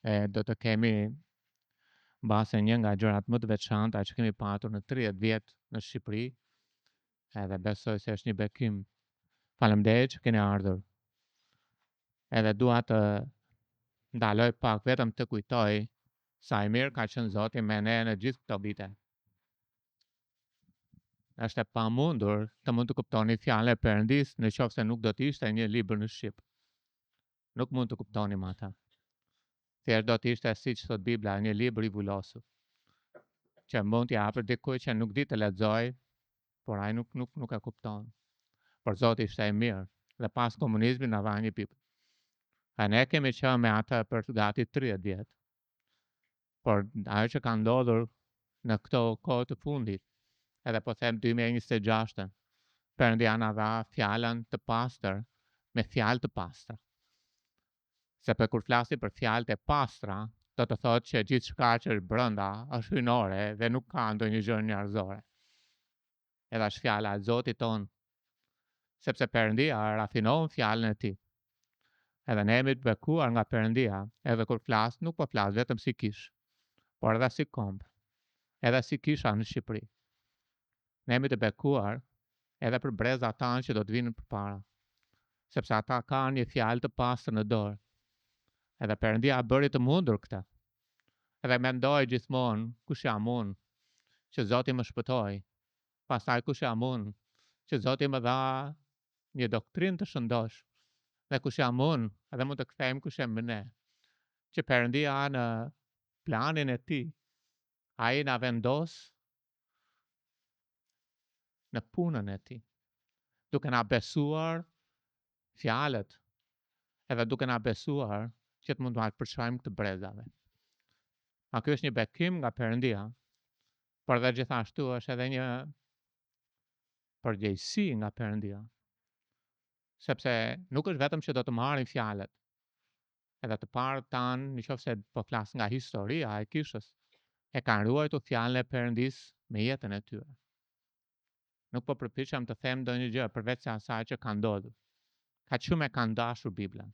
do të kemi mbase një nga gjërat më të veçanta që kemi patur në 30 vjet në Shqipëri, edhe besoj se është një bekim. Faleminderit që keni ardhur. Edhe dua të ndaloj pak vetëm të kujtoj sa i mirë ka qenë Zoti me ne në gjithë këto vite. Është e pamundur të mund të kuptoni fjalën e Perëndis në qoftë se nuk do të ishte një libër në shqip. Nuk mund të kuptoni më ata. Thjesht do të ishte siç thot Bibla, një libër i vulosur. Që mund t'ja hapë dikujt që nuk di të lexoj, por ai nuk e kupton. Por Zoti ishte i mirë dhe pas komunizmit na dha një Bibël. A ne kemi qenë me atë për gati 30 vjet. Por ajo që ka ndodhur në këto kohë të fundit, edhe po them 2026, Perëndia na dha fjalën të pastër me fjalë të pastra. Sepse kur flasi për fjalët e pastra, do të thotë që gjithçka që është brenda është hyjnore dhe nuk ka ndonjë gjë njerëzore. Edhe është fjala e Zotit ton, sepse Perëndia rafinon fjalën e tij. Edhe ne jemi të bekuar nga Perëndia, edhe kur flas nuk po flas vetëm si kish, por edhe si komb, edhe si kisha në Shqipëri. Ne jemi të bekuar edhe për brezat tanë që do të vinë përpara, sepse ata kanë një fjalë të pastër në dorë. Edhe Perëndia bëri të mundur këtë. Edhe mendoj gjithmonë, kush jam unë që Zoti më shpëtoi, pastaj kush jam unë që Zoti më dha një doktrinë të shëndosh, dhe kush jam unë, edhe mund të kthejmë kush jam ne, që Perëndia në planin e tij, ai na vendos në punën e tij, duke na besuar fjalët, edhe duke na besuar që të mund të përshojmë të brezave. A ky është një bekim nga Perëndia, por dhe gjithashtu është edhe një përgjegjësi nga Perëndia. Sepse nuk është vetëm që do të marrin fjalët, edhe të parë tanë, nëse po flas nga historia e kishës, e kanë ruajtur fjalën e Perëndis me jetën e tyre. Nuk po përpiqem të them ndonjë gjë përveç se asaj që ka ndodhur. Kaq shumë e kanë dashur Biblën.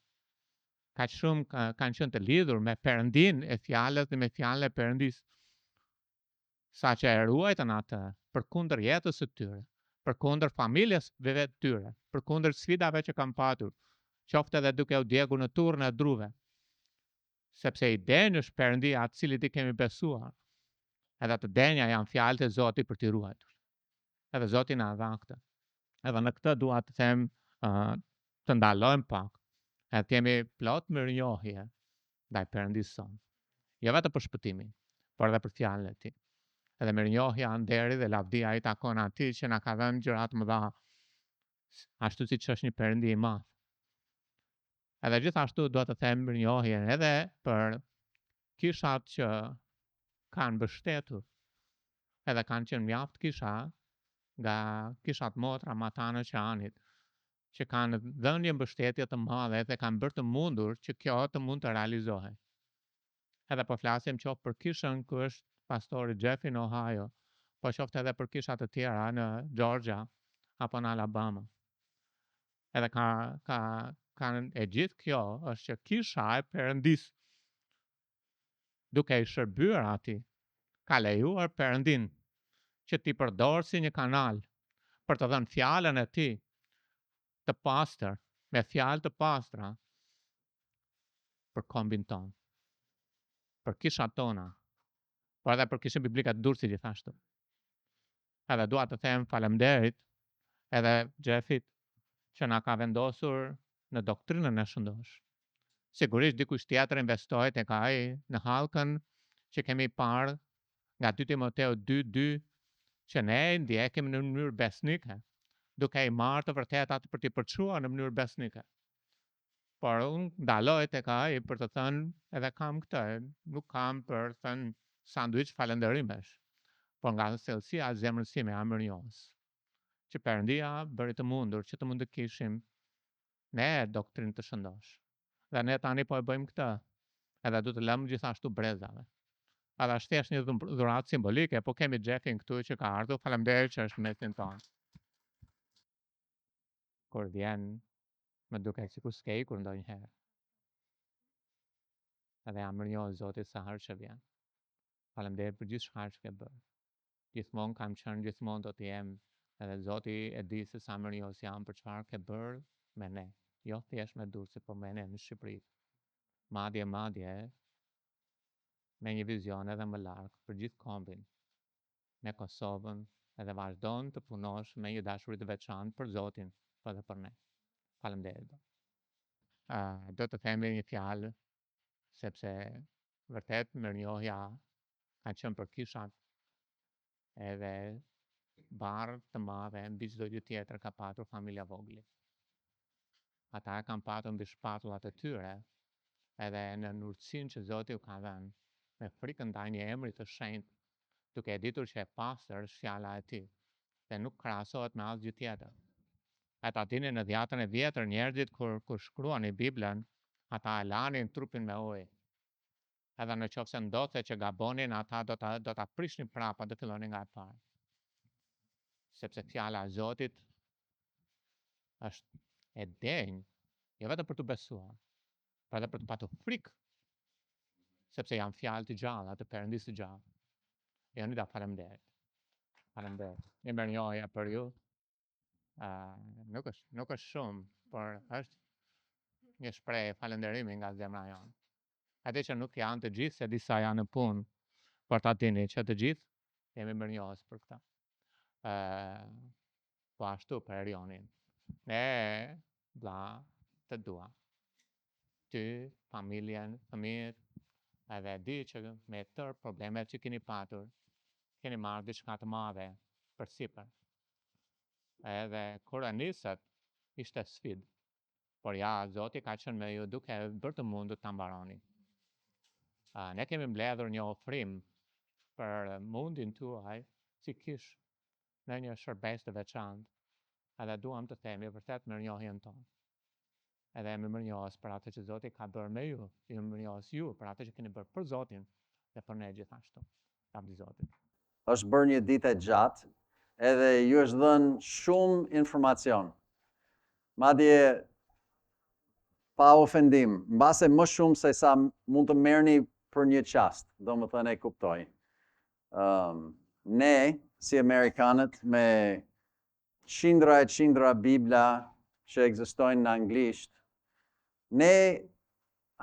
Kaq shumë kanë qenë të lidhur me Perëndinë e fjalës dhe me fjalën e Perëndis. Sa që e ruajtën atë përkundër jetës së tyre, përkundër familjes të tyre, përkundër sfidave që kanë patur, qoftë edhe duke u djegur në turrën e druve. Sepse i denjë është Perëndia atë cilit i kemi besuar. Edhe të denja janë fjalët e Zotit për t'i ruajtur. Edhe Zoti na dha këtë. Edhe në këtë dua të them të ndalojmë pak. Edhe të jemi plot mirënjohje ndaj Perëndisë son. Jo vetëm për shpëtimin, por edhe për fjalën e tij. Edhe mirënjohja, nderi dhe lavdia i takon atij që na ka dhënë gjëra të mëdha, ashtu siç është një Perëndi i madh. Edhe gjithashtu dua të them mirënjohje edhe për kishat që kanë mbështetur, edhe kanë qenë mjaft kisha nga kishat motra Matana që Anit, që kanë dhënë një mbështetje të madhe dhe kanë bërë të mundur që kjo të mund të realizohet. Edhe po flasim qoftë për kishën ku është pastori Jeffy në Ohio, po qoftë edhe për kishat të tjera në Georgia apo në Alabama. Edhe kanë e gjithë kjo është që kisha e Perëndis, duke i shërbyer atij, ka lejuar Perëndin që t'i përdorë si një kanal për të dhënë fjalën e tij të pastër, me fjalë të pastra për kombin ton, për kishat tona, por edhe për kishën biblike të Durrësit gjithashtu. Edhe dua të them faleminderit edhe Jeffit që na ka vendosur në doktrinën e shëndosh. Sigurisht dikush tjetër investoi tek ai në hallkën që kemi parë nga 2 Timoteu 2:2, që ne ndjekim në mënyrë besnike, duke i marrë të vërtetat për t'i përçuar në mënyrë besnike. Por unë ndaloj tek ai për të thënë, edhe kam këtë, nuk kam për të thënë sanduiç falënderimesh, por nga thellësia e zemrës time jam mirënjohës. Që Perëndia bëri të mundur që të mund të kishim ne doktrinë të shëndosh. Dhe ne tani po e bëjmë këtë, edhe du të lëmë gjithashtu brezave. Edhe është thjesht një dhuratë simbolike, po kemi Jeffin këtu që ka ardhur, faleminderit që është mesin tonë. Kur vjen, më duket sikur s'ke ikur ndonjëherë. edhe jam mirënjohës Zotit sa herë që vjen. Faleminderit për gjithë çfarë që ke bërë. Gjithmonë kam qenë, gjithmonë do të jem, edhe Zoti e di se sa mirënjohës jam për çfarë ke bërë me ne. Jo thjesht me Durrësi, por me ne në Shqipëri. Madje me një vizion edhe më larg për gjithë kombin, me Kosovën, edhe vazhdon të punosh me një dashuri të veçantë për Zotin, po edhe për ne. Faleminderit. Do të them një fjalë, sepse vërtet mirënjohja ka qenë për kishat, edhe barë të madhe mbi çdo gjë tjetër ka patur familja Vogli. Ata e kanë patur mbi shpatullat e tyre, edhe në nurtësinë që Zoti u ka dhënë, me frikën ndaj një emri të shenjtë, duke e ditur që e pastër është fjala e Tij, dhe nuk krahasohet me asgjë tjetër. Ata dini në Dhjatën e Vjetër njerëzit kur shkruanin Biblën, ata e lanin trupin me ujë. Edhe në qoftë se ndodhte që gabonin, ata do ta prishnin prapa, do fillonin nga e parë. Sepse fjala e Zotit është e denjë, jo vetëm për të besuar, por edhe për të patur frikë, sepse janë fjalë të gjalla, të Perëndisë të gjallë. Jonida, faleminderit. Faleminderit. Një mirënjohje për ju. Nuk është shumë, por është një shprehje falënderimi nga zemra jonë. Atë që nuk janë të gjithë, se disa janë në punë, por ta dini që të gjithë jemi mirënjohës për këtë. Po ashtu për Erionin. Ne, bla, të dua. Ty, familjen, fëmijët, edhe di që me tërë problemet që keni patur, keni marrë diçka të madhe për sipër. Edhe kur e nisët, ishte sfidë. Por ja, Zoti ka qenë me ju duke bërë të mundur ta mbaroni. Ne kemi mbledhur një ofrim për mundin tuaj si kish në një shërbes të veçantë, edhe duam të themi vërtet mirënjohjen tonë. Edhe jemi mirënjohës për atë që Zoti ka bërë me ju, jemi mirënjohës ju për atë që keni bërë për Zotin dhe për ne gjithashtu. Lavdi Zotit. Është bërë një ditë e gjatë, edhe ju është dhënë shumë informacion. Madje pa ofendim, mbase më shumë se sa mund të merrni për një çast, domethënë e kuptoj. Ne, si Amerikanët, me qindra e qindra Bibla që ekzistojnë në anglisht, ne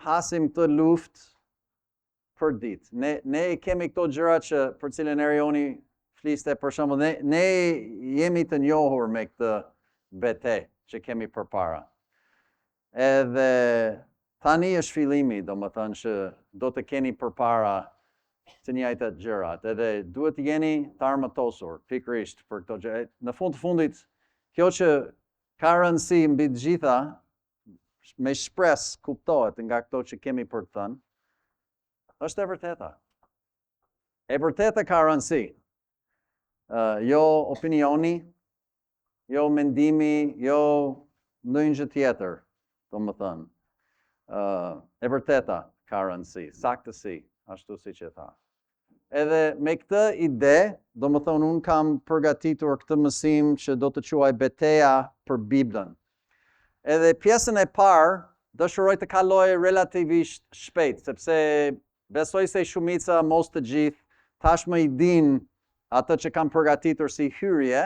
hasim këtë luftë për ditë. Ne kemi këto gjëra që për cilën Erioni fliste, për shembull, ne jemi të njohur me këtë bete që kemi përpara. Edhe tani është fillimi, domethënë që do të keni përpara të njëjtat gjërat, edhe duhet të jeni të armëtosur pikërisht për këto gjëra. Në fund të fundit, kjo që ka rëndësi mbi të gjitha, me shpresë kuptohet nga këto që kemi për të thënë, është e vërteta. E vërteta ka rëndësi. Jo opinioni, jo mendimi, jo ndonjë gjë tjetër, domethënë. E vërteta ka rëndësi, saktësi, ashtu siç e tha. Edhe me këtë ide, domethënë unë kam përgatitur këtë mësim që do të quaj Beteja për Biblën. Edhe pjesën e parë dëshiroj të kaloj relativisht shpejt, sepse besoj se shumica, mos të gjithë, tashmë i din atë që kam përgatitur si hyrje,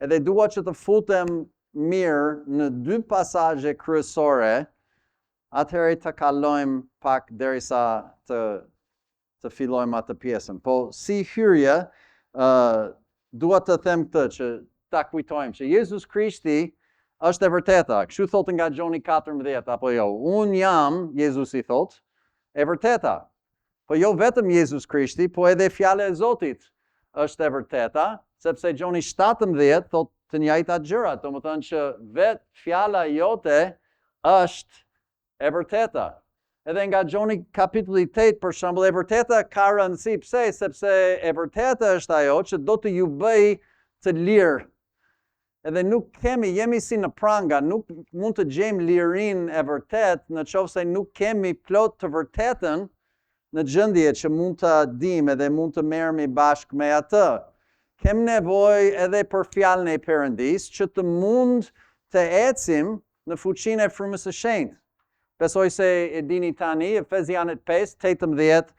edhe dua që të futem mirë në dy pasazhe kryesore, atëherë të kalojmë pak derisa të fillojmë atë pjesën. Po si hyrje, dua të them këtë që ta kujtojmë që Jezus Krishti është e vërteta. Kështu thotë nga Gjoni 14, apo jo? Unë jam, Jezus i thotë, e vërteta. Po jo vetëm Jezus Krishti, po edhe fjala e Zotit është e vërteta, sepse Gjoni 17 thotë të njëjtat gjërat, domethënë që vetë fjala jote është e vërteta. Edhe nga Gjoni kapitulli 8, për shembull, e vërteta ka rëndësi. Pse? Sepse e vërteta është ajo që do të ju bëj të lirë. Edhe nuk jemi si në pranga, nuk mund të gjejmë lirinë e vërtet në qoftë se nuk kemi plot të vërtetën në gjendje që mund të dimë edhe mund të merremi bashkë me atë. Kem nevojë edhe për fjalën e Perëndisë që të mund të ecim në fuqinë e frymës së shenjtë. Besoj se e dini tani, Efezianët 5, 18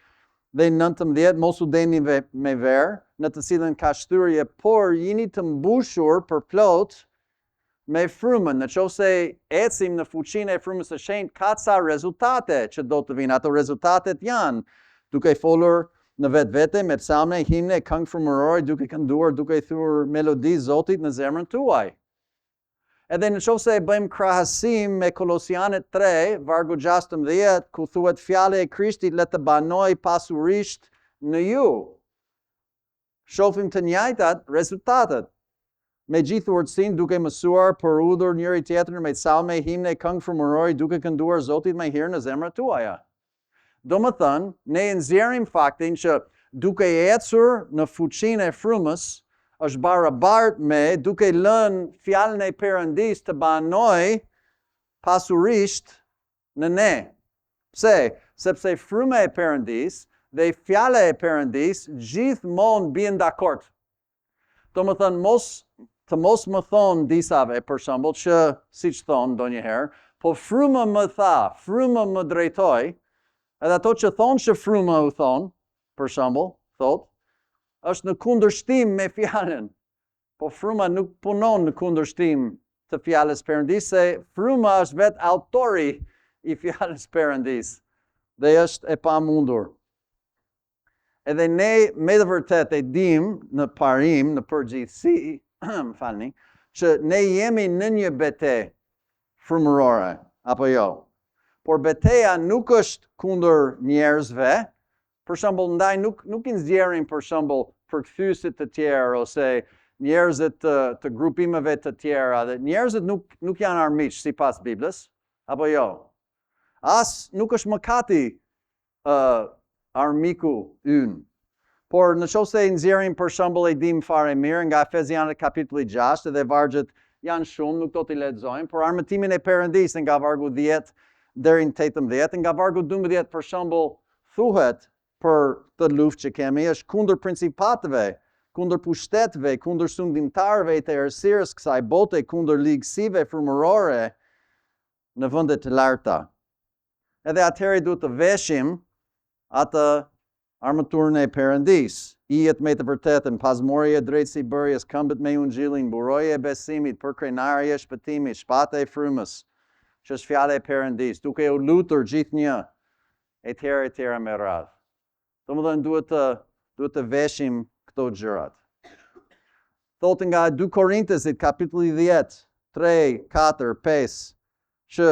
dhe 19, mos u deni me verë, në të cilën ka shtyrie, por jini të mbushur për plot me frymën. Në qoftë se ecim në fuqinë e frymës së shenjtë, ka ca rezultate që do të vinë. Ato rezultatet janë duke folur në vetvete me psalme, himne, këngë frymërore, duke kënduar, duke thyer melodi Zotit në zemrën tuaj. Edhe në qoftë se e bëjmë krahasim me Kolosianët 3, vargu 16, ku thuhet fjala e Krishtit le të banoj pasurisht në ju. Shohim të njëjtat rezultatet. Me gjithë urtësinë duke mësuar për udhër njëri tjetrin me psalme, himne, këngë frymërore, duke kënduar Zotit me hir në zemrat tuaja. Do më thënë, ne nxjerrim faktin që duke ecur në fuqinë e frymës, është barabartë me duke lënë fjalën e Perëndis të banoj pasurisht në ne. Pse? Sepse fryma e Perëndis dhe fjala e Perëndis gjithmonë bien dakord. Do më thënë, mos më thonë disave, për shembull, që siç thonë ndonjëherë, po fryma më tha, fryma më drejtoi, edhe ato që thonë që fryma u thonë, për shembull, thotë, është në kundërshtim me fjalën. Po fryma nuk punon në kundërshtim të fjalës Perëndis, se fryma është vetë autori i fjalës Perëndis dhe është e pamundur. Edhe ne me të vërtet e dim në parim, në përgjithësi, falni, që ne jemi në një bete frymërore, apo jo. Por beteja nuk është kundër njerëzve, për shembull, ndaj nuk I nxjerrin për shembull përkthyesit të tjerë ose njerëzit të grupimeve të tjera, dhe njerëzit nuk janë armiq sipas Biblës, apo jo. As nuk është mëkati armiku ynë. Por në qoftë se I nxjerrim për shembull e dim fare mirë nga Efezianët kapitulli 6 dhe vargjet janë shumë, nuk do t'i lexojmë, por armëtimin e Perëndisë nga vargu 10 deri në 18, nga vargu 12 për shembull thuhet për të luftë që kemi, është kundër principatëve, kundër pushtetëve, kundër sundimtarëve të errësirës kësaj bote, kundër ligësive frymërore në vende të larta. Edhe atëherë duhet të veshim atë armëturën e Perëndis, ijet me të vërtetën, pazmorja e drejtësi bërjes, këmbët me ungjillin, buroja e besimit, përkrenarja e shpëtimit, shpata e frymës, që është fjala e Perëndis, duke u lutur gjithnjë, etj me radhë. Domethënë duhet të veshim këto gjërat. Thotë nga 2 Korintesit kapitulli 10, 3, 4, 5, që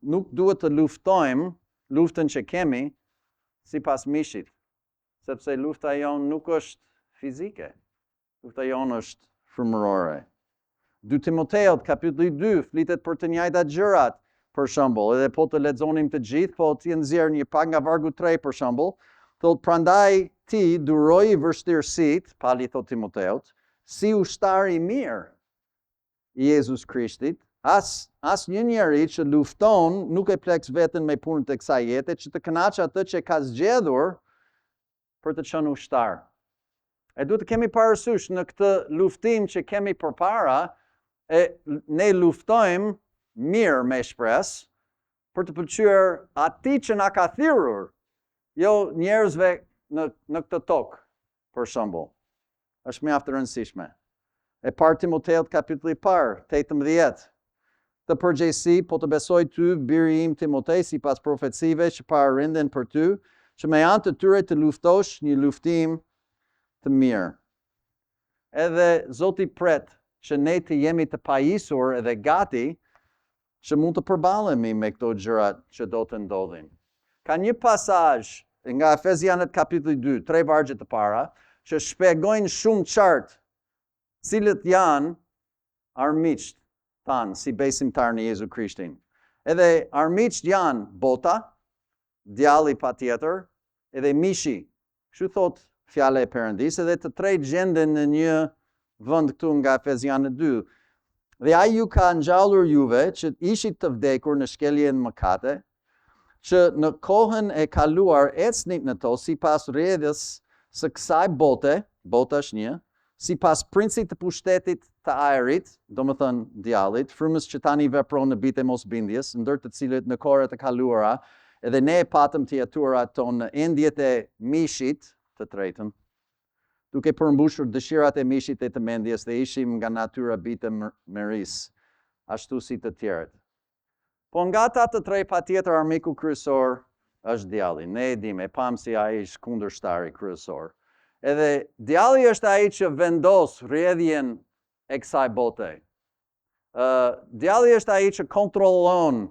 nuk duhet të luftojmë luftën që kemi sipas mishit, sepse lufta jonë nuk është fizike, lufta jonë është frymërore. 2 Timoteut kapitulli 2 flitet për të njëjtat gjërat, për shembull, edhe po të lexonim të gjithë, po të nxjerr një pak nga vargu 3 për shembull, thotë prandaj ti duroj vështirësitë, pali thot Timoteut, si ushtar I mirë I Jezus Krishtit. As një njeri që lufton nuk e pleks veten me punët e kësaj jete, që të kënaqë atë që ka zgjedhur për të qenë ushtar. E duhet të kemi parasysh në këtë luftim që kemi përpara, ne luftojmë mirë me shpresë për të pëlqyer atij që na ka thirrur, jo njerëzve në këtë tokë, për shembull. Është mjaft e rëndësishme. E parë Timoteut kapitulli 1, 18. Të përgjegjësi, po të besoj ty, biri im Timotej, sipas profecive që pararinden për ty, që me anë të tyre të luftosh një luftim të mirë. Edhe Zoti pret që ne të jemi të pajisur edhe gati që mund të përballemi me këto gjërat që do të ndodhin. Ka një pasazh nga Efezianët kapitulli 2, 3 vargje të para, që shpjegojnë shumë qartë cilët janë armiqt tanë si besimtar në Jezu Krishtin. Edhe armiqt janë bota, djalli patjetër, edhe mishi. Kështu thot fjala e Perëndis, edhe të tretë gjenden në një vend këtu nga Efezianët 2. Dhe ai ju ka ngjallur juve që ishit të vdekur në shkeljen e mëkate, që në kohën e kaluar ecnit në to sipas rrjedhës së kësaj bote, bota është një, sipas princit të pushtetit të ajrit, do më thënë djallit, frymës që tani vepron në bijtë e mosbindjes, ndër të cilët në kohët e kaluara, edhe ne patëm të jetuarat tonë në endjet e mishit të tretën, duke përmbushur dëshirat e mishit e të mendjes dhe ishim nga natyra bijtë e meris, ashtu si të tjerët. Po nga ta të tre patjetër armiku kryesor është djalli. Ne e dim, e pam si ai është kundërshtari kryesor. Edhe djalli është ai që vendos rrjedhjen e kësaj bote. Djalli është ai që kontrollon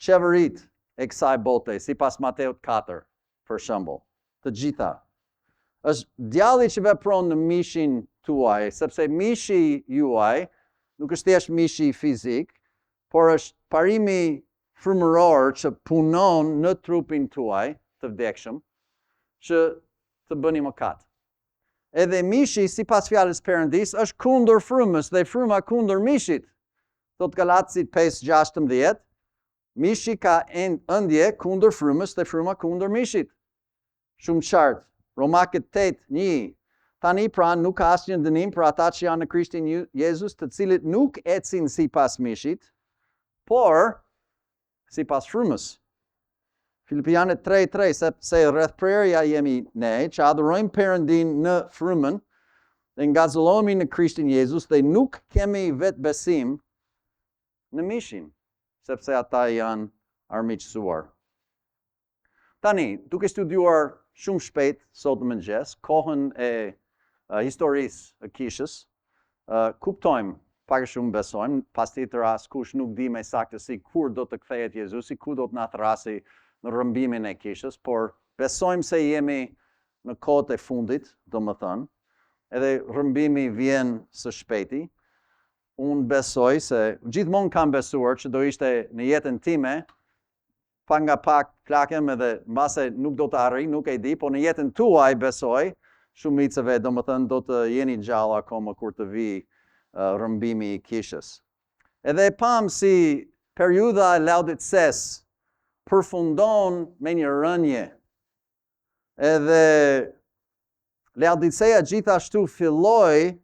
qeverit e kësaj bote, sipas Mateut 4, për shembull, të gjitha. Është djalli që vepron në mishin tuaj, sepse mishi juaj nuk është thjesht mishi fizik, por është parimi frymëror që punon në trupin tuaj të vdekshëm, që të bëni mëkat. Edhe mishi, sipas fjalës Perëndis, është kundër frymës dhe fryma kundër mishit. Thot Galacit 5:16, mishi ka ëndje kundër frymës dhe fryma kundër mishit. Shumë qartë. Romakët 8:1. Tani pra nuk ka asnjë dënim për ata që janë në Krishtin Jezus, të cilët nuk ecin sipas mishit, por sipas frymës. Filipianët 3:3, sepse rreth prerja jemi ne, që adhurojmë Perëndin në frymën, dhe ngazëlohemi në Krishtin Jezus dhe nuk kemi vetë besim në mishin, sepse ata janë armiqësuar. Tani, duke studiuar shumë shpejt sot në mëngjes, kohën e historisë e kishës, kuptojmë, pak e shumë besojmë, pas tjetër askush nuk di me saktësi kur do të kthehet Jezusi, ku do të na thrasë në rrëmbimin e kishës, por besojmë se jemi në kohët e fundit, do më thënë, edhe rrëmbimi vjen së shpejti. Unë besoj se, gjithmonë kam besuar që do ishte në jetën time, pa nga pak plakem edhe mbase nuk do të arri, nuk e di, po në jetën tuaj besoj, shumicëve do më thënë do të jeni gjallë akoma kur të vi rrëmbimi i kishës. Edhe pam si periudha e Laodicesë përfundon me një rënje. Edhe Laodicea gjithashtu filloi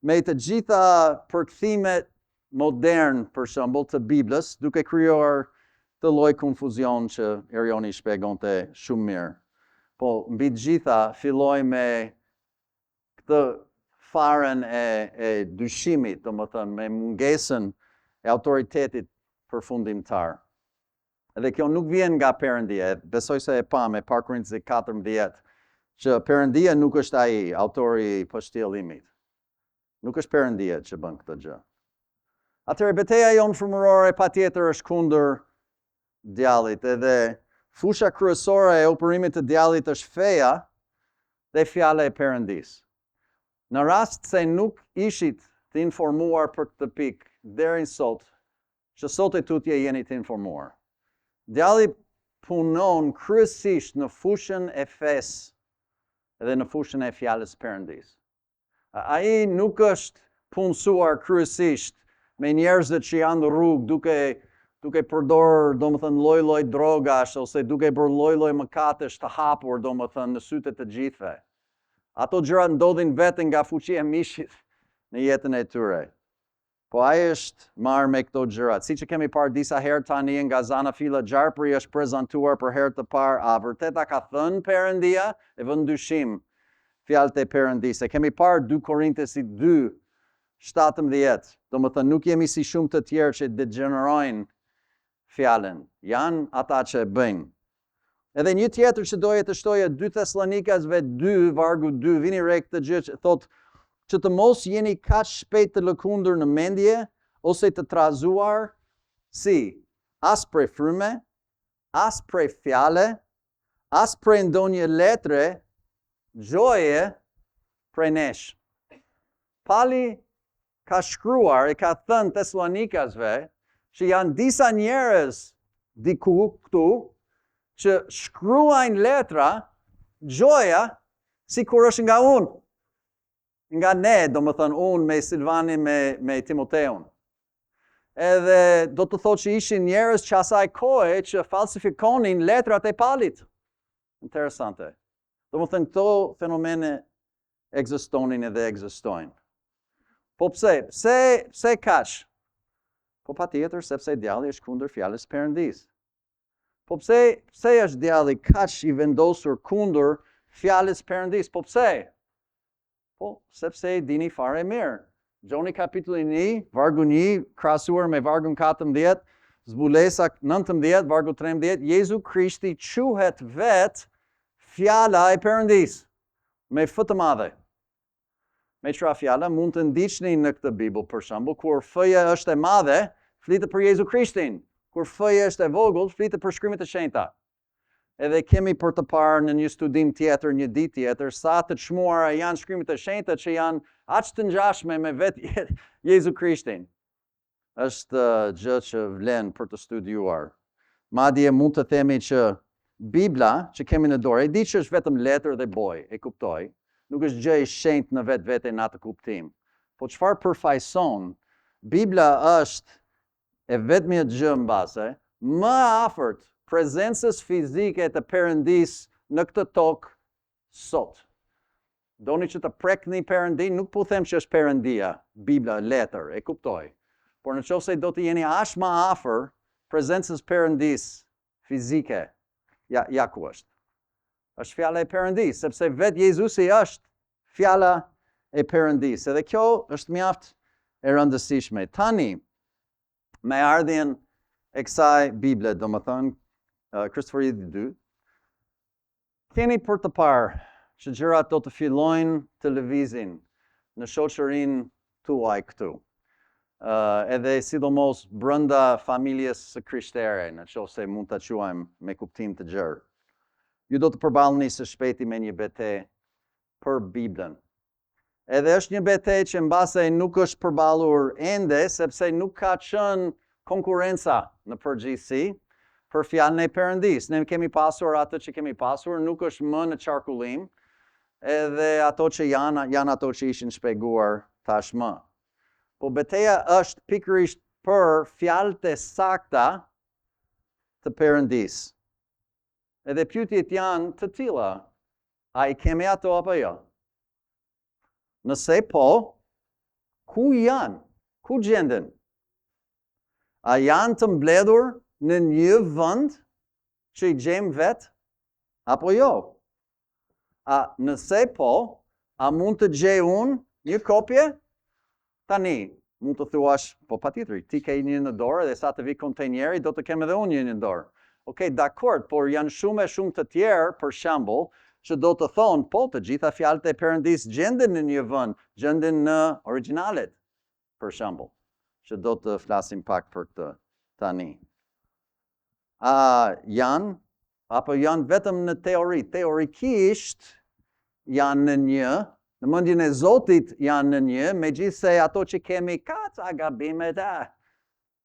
me të gjitha përkthimet modern, për shembull, të Biblës, duke krijuar të lloj konfuzion që Erioni shpjegonte shumë mirë. Po mbi të gjitha filloi me këtë farën e dyshimit, do më thënë, me mungesën e autoritetit përfundimtar. Edhe kjo nuk vjen nga Perëndia, besoj se e pam e Parë Korinthësit 14, që Perëndia nuk është ai autori i pështjellimit. Nuk është Perëndia që bën këtë gjë. Atëherë betejë jonë frymërore patjetër është kundër djallit, edhe fusha kryesore e operimit të djallit është feja dhe fjala e Perëndisë. Në rast se nuk ishit të informuar për këtë pikë deri sot, që sot e tutje jeni të informuar. Djalli punon kryesisht në fushën e fesë dhe në fushën e fjalës Perëndisë. Ai nuk është punësuar kryesisht me njerëzit që janë në rrugë duke përdorur, domethënë lloj-lloj drogash ose duke bërë lloj-lloj mëkatesh të hapur, domethënë në sytë të gjithëve. Ato gjëra ndodhin vetëm nga fuqia e mishit në jetën e tyre. Po ai është marrë me këto gjërat. Siç e kemi parë disa herë tani nga Zana Fila Gjarpëri është prezantuar për herë të parë, a vërtet a ka thënë Perëndia? E vën dyshim fjalët e Perëndisë. Kemi parë 2 Korintesit 2:17. Domethënë nuk jemi si shumë të tjerë që degenerojnë fjalën. Janë ata që e bëjnë. Edhe një tjetër që doja të shtoja 2 Thessalonikasve 2:2, vini re këtë gjë që thotë që të mos jeni kaq shpejt të lëkundur në mendje ose të trazuar, si as prej fryme, as prej fjale, as prej ndonjë letre, gjoje prej nesh. Pali ka shkruar e ka thënë Thessalonikasve që janë disa njerëz diku këtu që shkruajnë letra, gjoja, si kur është nga unë. Nga ne, do më thënë unë me Silvani, me Timoteun. Edhe do të thotë që ishin njerëz që asaj kohe që falsifikonin letrat e Palit. Interesante. Do më thënë këto fenomene ekzistonin edhe ekzistojnë. Po pse? Pse kaq? Po patjetër sepse djalli është kundër fjalës Perëndis. Po pse është djalli kaq i vendosur kundër fjalës Perëndis? Po pse? Po sepse i dini fare mirë. Gjoni kapitulli 1, vargu 1, krahasuar me vargun 14, Zbulesa 19, vargu 13, Jezu Krishti quhet vet fjala e Perëndis me f të madhe. Me çfarë fjala mund të ndiqni në këtë Bibël, për shembull, kur f-ja është e madhe, flitet për Jezu Krishtin. Kur f-ja është e vogël, flitet për shkrimet e shenjta. Edhe kemi për të parë në një studim tjetër, një ditë tjetër, sa të çmuara janë shkrimet e shenjta që janë aq të ngjashme me vetë Jezu Krishtin. Është gjë që vlen për të studiuar. Madje mund të themi që Bibla që kemi në dorë, e di që është vetëm letër dhe boj, e kuptoj, nuk është gjë e shenjtë në vetvete në atë kuptim. Po çfarë përfaqëson? Bibla është e vetmja gjë mbase më afërt prezencës fizike të Perëndis në këtë tokë sot. Doni që të prekni Perëndin, nuk po them që është Perëndia, Bibla, letër, e kuptoj. Por nëse do të jeni aq më afër prezencës Perëndis fizike, ja ku është? Është fjala e Perëndis, sepse vetë Jezusi është fjala e Perëndis. Edhe kjo është mjaft e rëndësishme. Tani, me ardhjen e kësaj Bible, domethënë Kristofori 2, keni për të parë që gjërat do të fillojnë të lëvizin në shoqërinë tuaj këtu. Edhe sidomos brenda familjes së krishtere, nëse mund ta quajmë me kuptim të gjerë. Ju do të përballeni së shpejti me një betejë për Biblën. Edhe është një betejë që mbase nuk është përballur ende, sepse nuk ka qenë konkurrenca në përgjithësi për fjalën e Perëndis. Ne kemi pasur atë që kemi pasur, nuk është më në qarkullim, edhe ato që janë ato që ishin shpjeguar tashmë. Po betejë është pikërisht për fjalët e sakta të Perëndis. Edhe pyetjet janë të tilla: a i kemi ato apo jo? Nëse po, ku janë? Ku gjenden? A janë të mbledhur në një vend që i gjejmë vetë apo jo? A nëse po, a mund të gjej unë një kopje? Tani, mund të thuash, po patjetër, ti ke një në dorë dhe sa të vi kontenjeri, do të kem edhe unë një në dorë. Okej, dakord, por janë shumë të tjerë, për shembull, që do të thonë, po, të gjitha fjalët e Perëndis gjenden në një vend, gjenden në originalet, për shembull, që do të flasim pak për këtë tani. A janë, apo janë vetëm në teori? Teorikisht janë në mendjen e Zotit janë në një, megjithse ato që kemi ka ca gabime,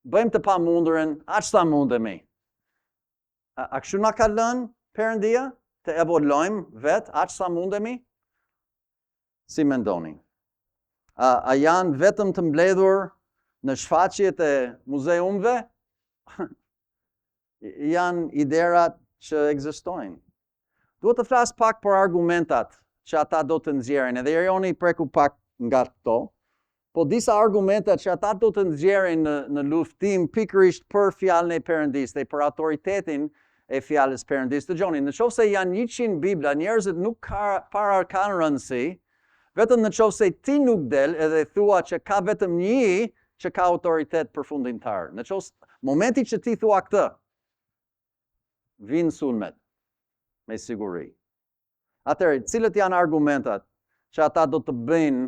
bëjmë të pamundurën, aq sa mundemi. A kështu na ka lënë Perëndia të evoluojmë vetë aq sa mundemi? Si mendoni? A janë vetëm të mbledhur në shfaqjet e muzeumve? Janë iderat që ekzistojnë. Duhet të flas pak për argumentat që ata do të nxjerrin, edhe Joni preku pak nga këto, po disa argumenta që ata do të nxjerrin në luftim pikërisht për fjalën e Perëndis dhe për autoritetin e fjalës Perëndis. Dëgjoni, nëse janë 100 Bibla, njerëzit nuk kanë rëndësi, vetëm nëse ti nuk del edhe thua që ka vetëm një që ka autoritet përfundimtar. Momenti që ti thua këtë, vinë sulmet, me siguri. Atëherë, cilët janë argumentat që ata do të bëjnë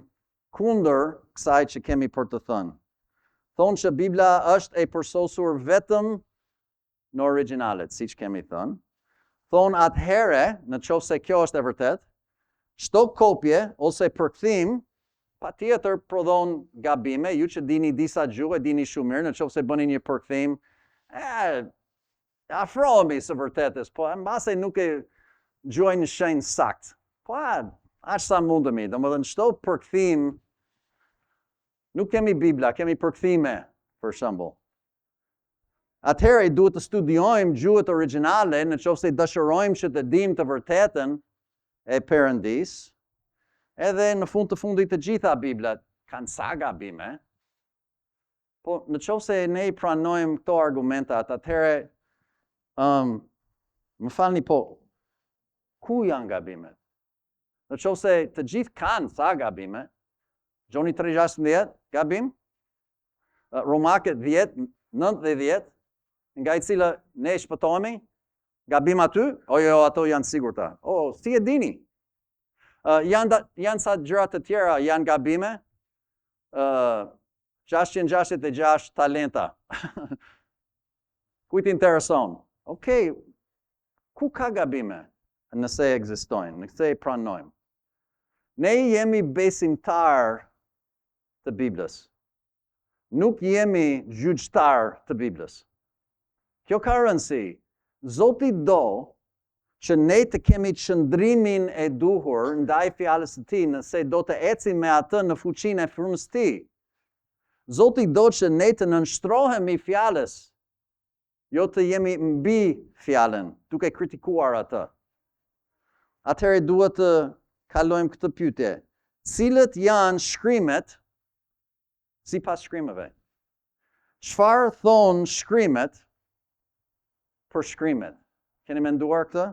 kundër kësaj që kemi për të thënë? Thonë që Bibla është e përsosur vetëm në originalet, siç kemi thënë. Thonë atëherë, nëse kjo është e vërtet, çdo kopje ose përkthim patjetër prodhon gabime, ju që dini disa gjuhë, dini shumë mirë, nëse bëni një përkthim, afrohemi së vërtetës, po mbase nuk e gjojnë shenjë sakt. Po aq sa mundemi, domethënë çdo përkthim, nuk kemi Bibla, kemi përkthime, për shembull. Atëherë duhet të studiojmë gjuhët origjinale nëse dëshirojmë që të dimë të vërtetën e Perëndis, edhe në fund të fundit të gjitha Biblat kanë sa gabime, po në qoftë se ne I pranojmë këto argumentat, atëherë, më falni po, ku janë gabimet? Në qoftë se të gjithë kanë sa gabime, Gjoni 3:16, gabim, Romakët 10, 9 dhe 10, nga I cila ne shpëtohemi, gabim aty, jo, ato janë sigurta. Si e dini? Janë sa gjëra të tjera, janë gabime, 666 talenta. Kujt intereson? Okej, ku ka gabime? Nëse ekzistojnë, nëse I pranojmë. Ne jemi besimtar të Biblës. Nuk jemi gjyqtar të Biblës. Kjo ka rëndësi. Zoti do që ne të kemi qëndrimin e duhur ndaj fjalës së Tij, nëse do të ecim me atë në fuqinë e frymës së Tij. Zoti do që ne të nënshtrohemi fjalës, jo të jemi mbi fjalën, duke kritikuar atë. Atëherë duhet të kalojmë këtë pyetje. Cilët janë shkrimet sipas shkrimeve? Çfarë thon shkrimet për shkrimet? Keni menduar këtë?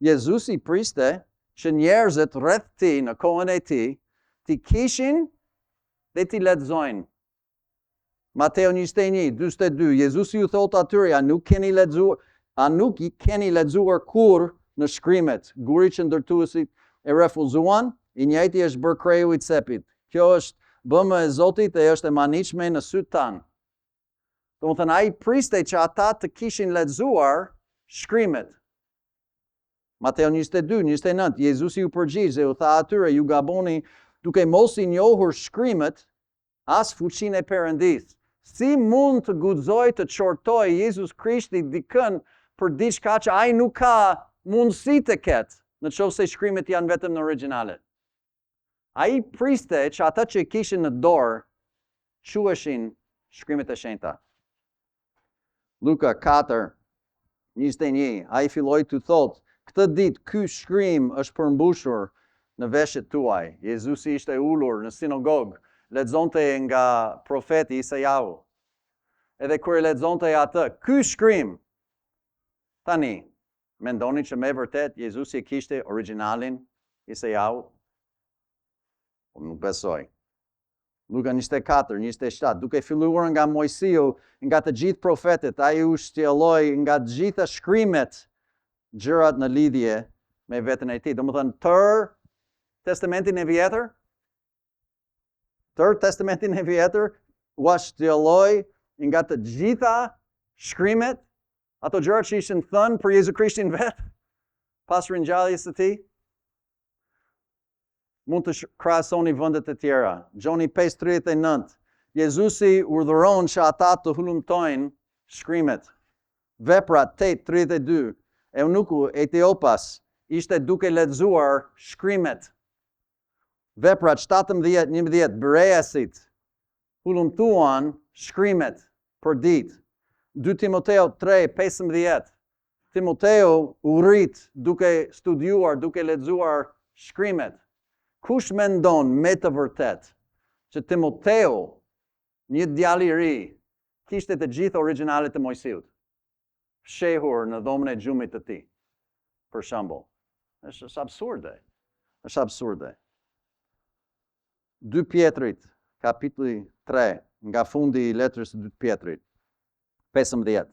Jezusi priste që njerëzit rreth Tij në kohën e Tij t'i kishin dhe t'i lexojnë. Mateo 21:42, Jezusi u thot atyre, a nuk I keni lexuar kur në shkrimet? Guri që ndërtuesit e refuzuan, I njëjti është bërë kreu I cepit. Kjo është bëmë e Zotit e është e maniqme në sytë tanë. Domethënë ai priste që ata të kishin lexuar shkrimet. Mateo 22:29, Jezusi u përgjigj dhe u tha atyre, ju gaboni duke mos I njohur shkrimet, as fuqinë e Perëndisë. Si mund të guxoj të çortoj Jezus Krishti dikën për diçka që ai nuk ka mundësi të ketë, në qoftë se shkrimet janë vetëm në origjinale? Ai priste që ata që kishin në dorë quheshin shkrimet e shenjta. Luka 4:21, ai filloi të thotë, këtë ditë ky shkrim është përmbushur në veshët tuaj. Jezusi ishte ulur në sinagogë, lexonte nga profeti Isaiau. Edhe kur e lexonte atë, ky shkrim, tani, mendoni që me vërtet Jezusi e kishte origjinalin Isaiau? Nuk besoj. Luka 24:27, duke filluar nga Mojsiu, nga të gjithë profetët, ai u shtjelloi nga të gjitha shkrimet gjërat në lidhje me veten e Tij. Domethënë tërë Testamentin e Vjetër, u shtjelloi nga të gjitha shkrimet, ato gjërat që ishin thënë për Jezu Krishtin vetë, pas ringjalljes së Tij. Mund të krahasoni vendet e tjera. Gjoni 5:39, Jezusi urdhëron që ata të hulumtojnë shkrimet. Veprat 8:32, eunuku Etiopas ishte duke lexuar shkrimet. Veprat 17:11, Bereasit hulumtuan shkrimet për ditë. 2 Timoteo 3:15, Timoteo u rrit duke studiuar, duke lexuar shkrimet. Kush mendon me të vërtet që Timoteo, një djalë I ri, kishte të gjithë originalet e Mojsiut, fshehur në dhomën e gjumit të tij, për shembull? Është absurde. Është absurde. 2 Pjetrit, kapitulli 3, nga fundi I letrës së 2 Pjetrit, 15.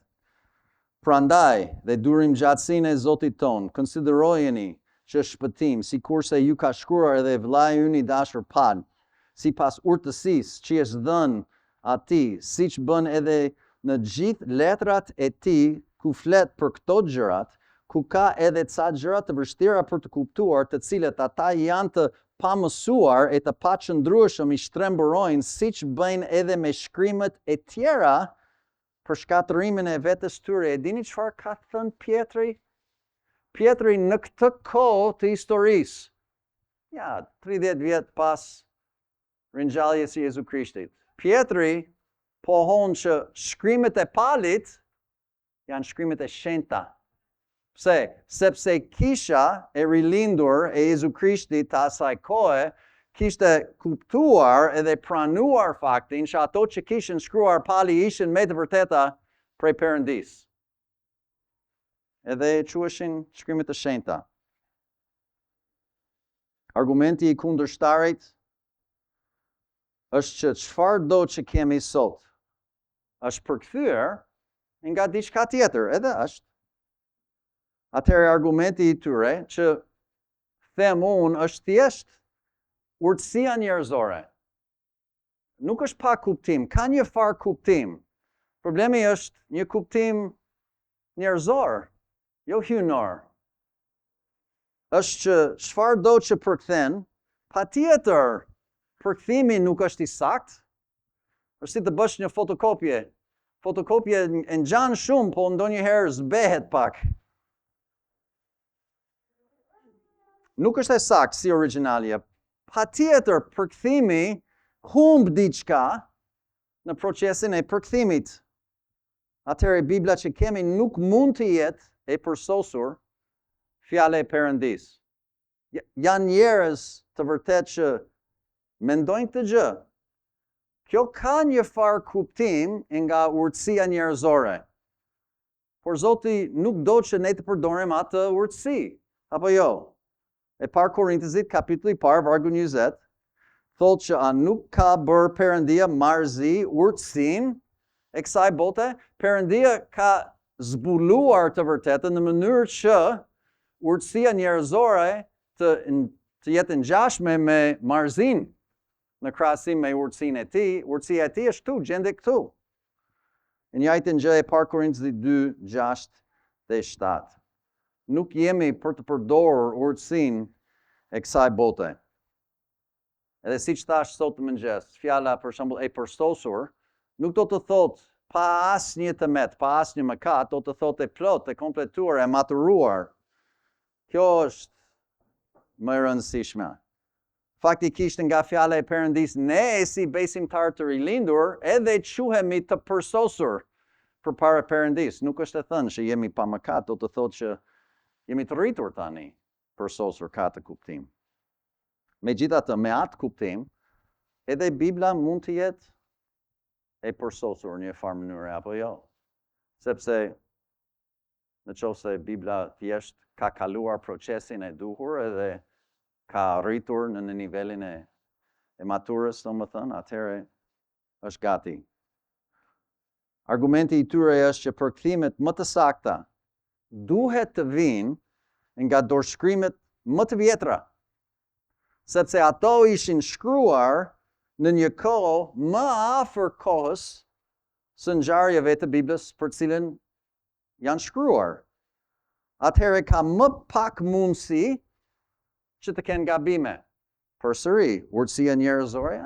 Prandaj, dhe durim gjatësinë e Zotit ton, konsiderojeni që shpëtim, si kurse ju ka shkruar edhe vllai ynë I dashur Pal, si pas urtësisë që është dhënë atij, siç bën edhe në gjithë letrat e tij, ku flet për këto gjërat, ku ka edhe ca gjëra të vështira për të kuptuar, të cilët ata janë të pamësuar e të paqëndrueshëm I shtremburojnë, siç bëjnë edhe me shkrimet e tjera për shkatërimin e vetes tyre. E dini çfarë ka thënë Pjetri? Pjetri në këtë kohë të historisë, 30 vjet pas ringjalljes së Jezu Krishtit, Pjetri pohon që shkrimet e Palit janë shkrimet e shenjta. Pse? Sepse kisha e rilindur e Jezu Krishtit të asaj kohe kishte kuptuar edhe pranuar faktin që ato që kishin shkruar pali ishin me të vërteta prej Perëndis. Edhe quheshin shkrimet e shenjta. Argumenti i kundërshtarit është që çfarëdo që kemi sot është përkthyer nga diçka tjetër, edhe është. Atëherë argumenti i tyre që them unë është thjesht urtësia njerëzore. Nuk është pa kuptim, ka një farë kuptim. Problemi është një kuptim njerëzor, jo hyjnor. Është që çfarëdo që përkthen, patjetër përkthimi nuk është i saktë. Është si të bësh një fotokopje. Fotokopje e ngjan shumë, po ndonjëherë zbehet pak. Nuk është e saktë si origjinalja. Patjetër përkthimi humb diçka në procesin e përkthimit. Atëherë Bibla që kemi nuk mund të jetë e përsosur fjala e Perëndis. Janë njerëz të vërtet që mendojnë këtë gjë. Kjo ka një farë kuptim nga urtësia njerëzore. Por Zoti nuk do që ne të përdorim atë urtësi, apo jo? E parë Korintësit, kapitulli i parë, vargu 20, thotë që a nuk ka bërë Perëndia marrëzi urtësinë e kësaj bote? Perëndia ka zbuluar të vërtetën në mënyrë që urtësia njerëzore të jetë ngjashme me marrëzinë në krahasim me urtësinë e tij. Urtësia e tij është këtu, gjendet këtu. Në njëjtën gjë e parë Korintësit 2, 6 dhe 7. Nuk jemi për të përdorur urtësinë e kësaj bote. Edhe siç thash sot mëngjes, fjala për shembull e përsosur nuk do të thotë pa asnjë tëmet, pa asnjë mëkat, do të thotë e plot, e kompletuar, e maturuar. Kjo është më e rëndësishme. Faktikisht nga fjala e Perëndis, ne si besimtar të rilindur edhe quhemi të përsosur përpara Perëndis. Nuk është e thënë që jemi pa mëkat, do të thotë që jemi të rritur tani, përsosur ka të kuptim. Megjithatë, me atë kuptim, edhe Bibla mund të jetë e përsosur një farë mënyre, apo jo? Sepse në qoftë se Bibla thjesht ka kaluar procesin e duhur edhe ka rritur në nivelin e maturës, domethënë, atëherë është gati. Argumenti i tyre është që përkthimet më të sakta duhet të vinë nga dorëshkrimet më të vjetra, sepse ato ishin shkruar në një kohë më afër kohës së ngjarjeve të Biblës për cilën janë shkruar. Atëherë ka më pak mundësi që të kenë gabime. Përsëri, urtësia njerëzore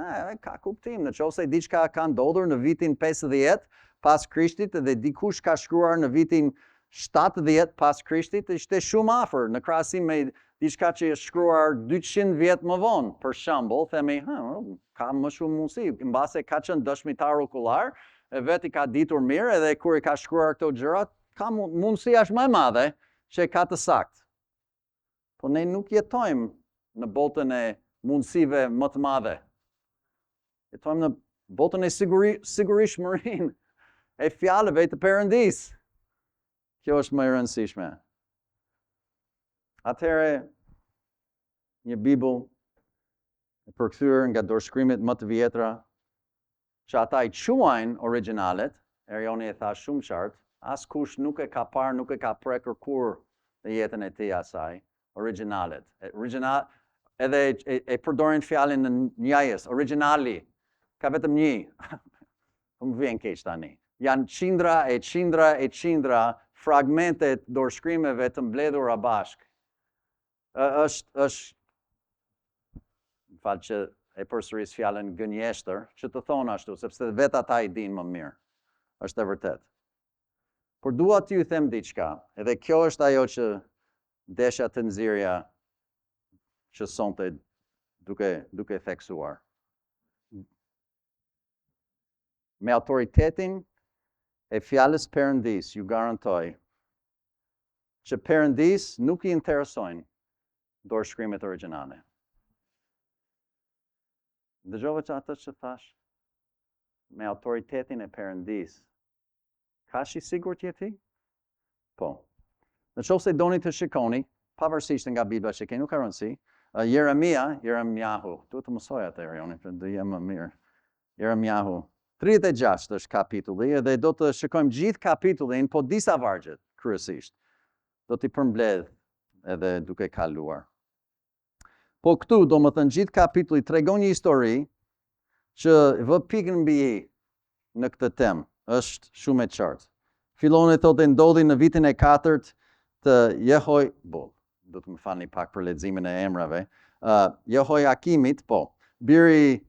ka kuptim. Në qoftë se diçka ka ndodhur në vitin 50 pas Krishtit dhe dikush ka shkruar në vitin 70 pas Krishtit, ishte shumë afër në krahasim me diçka që është shkruar 200 vjet më vonë. Për shembull, themi, ka më shumë mundësi, mbase ka qenë dëshmitar okullar, e vetë i ka ditur mirë edhe kur i ka shkruar këto gjëra, ka mundësi është më e madhe që ka të saktë. Po ne nuk jetojmë në botën e mundësive më të madhe. Jetojmë në botën e sigurishmërinë e fjalëve të Perëndis. Kjo është më e rëndësishme. Atëherë, një Bibël e përkthyer nga dorëshkrimet më të vjetra, që ata i quajnë originalet, Erioni e tha shumë qartë, askush nuk e ka parë, nuk e ka prekur kur në jetën e tij asaj, originalet. Edhe e përdorin fjalën në njajës, originali, ka vetëm një. Më vjen keq tani. Janë qindra fragmentet dorëshkrimeve të mbledhura bashkë. Është falë që e përsëris fjalën gënjeshtër, që të thonë ashtu, sepse vetë ata i dinë më mirë. Është e vërtet. Por dua t'ju them diçka, edhe kjo është ajo që desha të nxirja që sonte duke theksuar. Me autoritetin e fjalës Perëndis, ju garantoj që Perëndis nuk i interesojnë dorëshkrimet origjinale. Dëgjove që atë që thash? Me autoritetin e Perëndis. Ka shi sigurt je ti? Po. Në qoftë se doni të shikoni, pavarësisht nga Bibla që keni, nuk ka rëndësi, Jeremiahu, duhet të mësoj atë Erioni, për do jem më mirë. Jeremiahu, 36 është kapitulli, edhe do të shikojmë gjithë kapitullin, po disa vargjet, kryesisht. Do t'i përmbledh edhe duke kaluar. Po këtu, do më thënë gjithë kapitulli, tregon një histori që vë pikën mbi në këtë temë, është shumë e qartë. Fillon e thotë ndodhi në vitin e 4 të do të më falni pak për leximin e emrave, Jehoiakimit, po, biri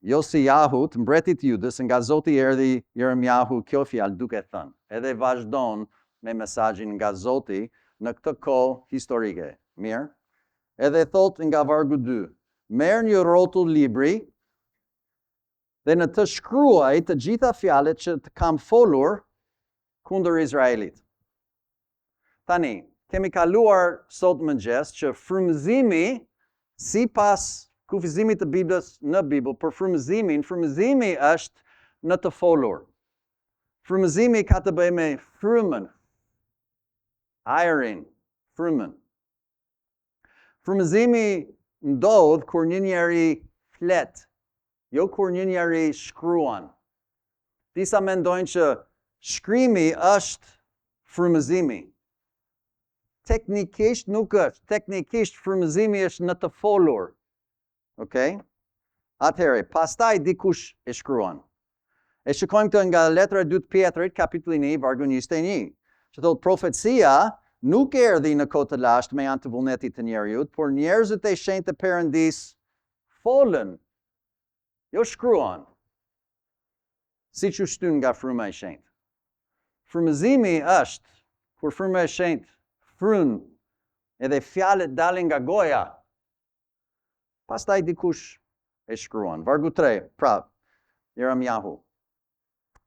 Josiahut, mbretit Judës, nga Zoti erdhi Jeremiahu kjo fjalë duke thënë. Edhe vazhdon me mesazhin nga Zoti në këtë kohë historike. Mirë. Edhe thot nga vargu 2, merr një rrotull libri dhe në të shkruaj të gjitha fjalët që të kam folur kundër Izraelit. Tani, kemi kaluar sot mëngjes që frymëzimi sipas kufizimit të Biblës në Bibël për frymëzimi është në të folur. Frymëzimi ka të bëjë me frymën, ajrin, frymën. Frymëzimi ndodh kur një njeri flet, jo kur një njeri shkruan. Disa mendojnë që shkrimi është frymëzimi. Teknikisht nuk është. Teknikisht frymëzimi është në të folur. Okej? Atëherë, pastaj dikush e shkruan. E shikojmë këtë nga letra e 2 Pjetrit, kapitulli 1, vargu 21. Që thotë profecia nuk erdhi në kohë të lashtë me anë të vullnetit të njerëzit, por njerëzit e shenjtë të Perëndis folën, jo shkruan. Siç u shtyn nga fryma e shenjtë. Frymëzimi është kur fryma e shenjtë fryn edhe fjalët dalin nga goja. Pastaj dikush e shkruan. Vargu 3, prap, Jeremiahu.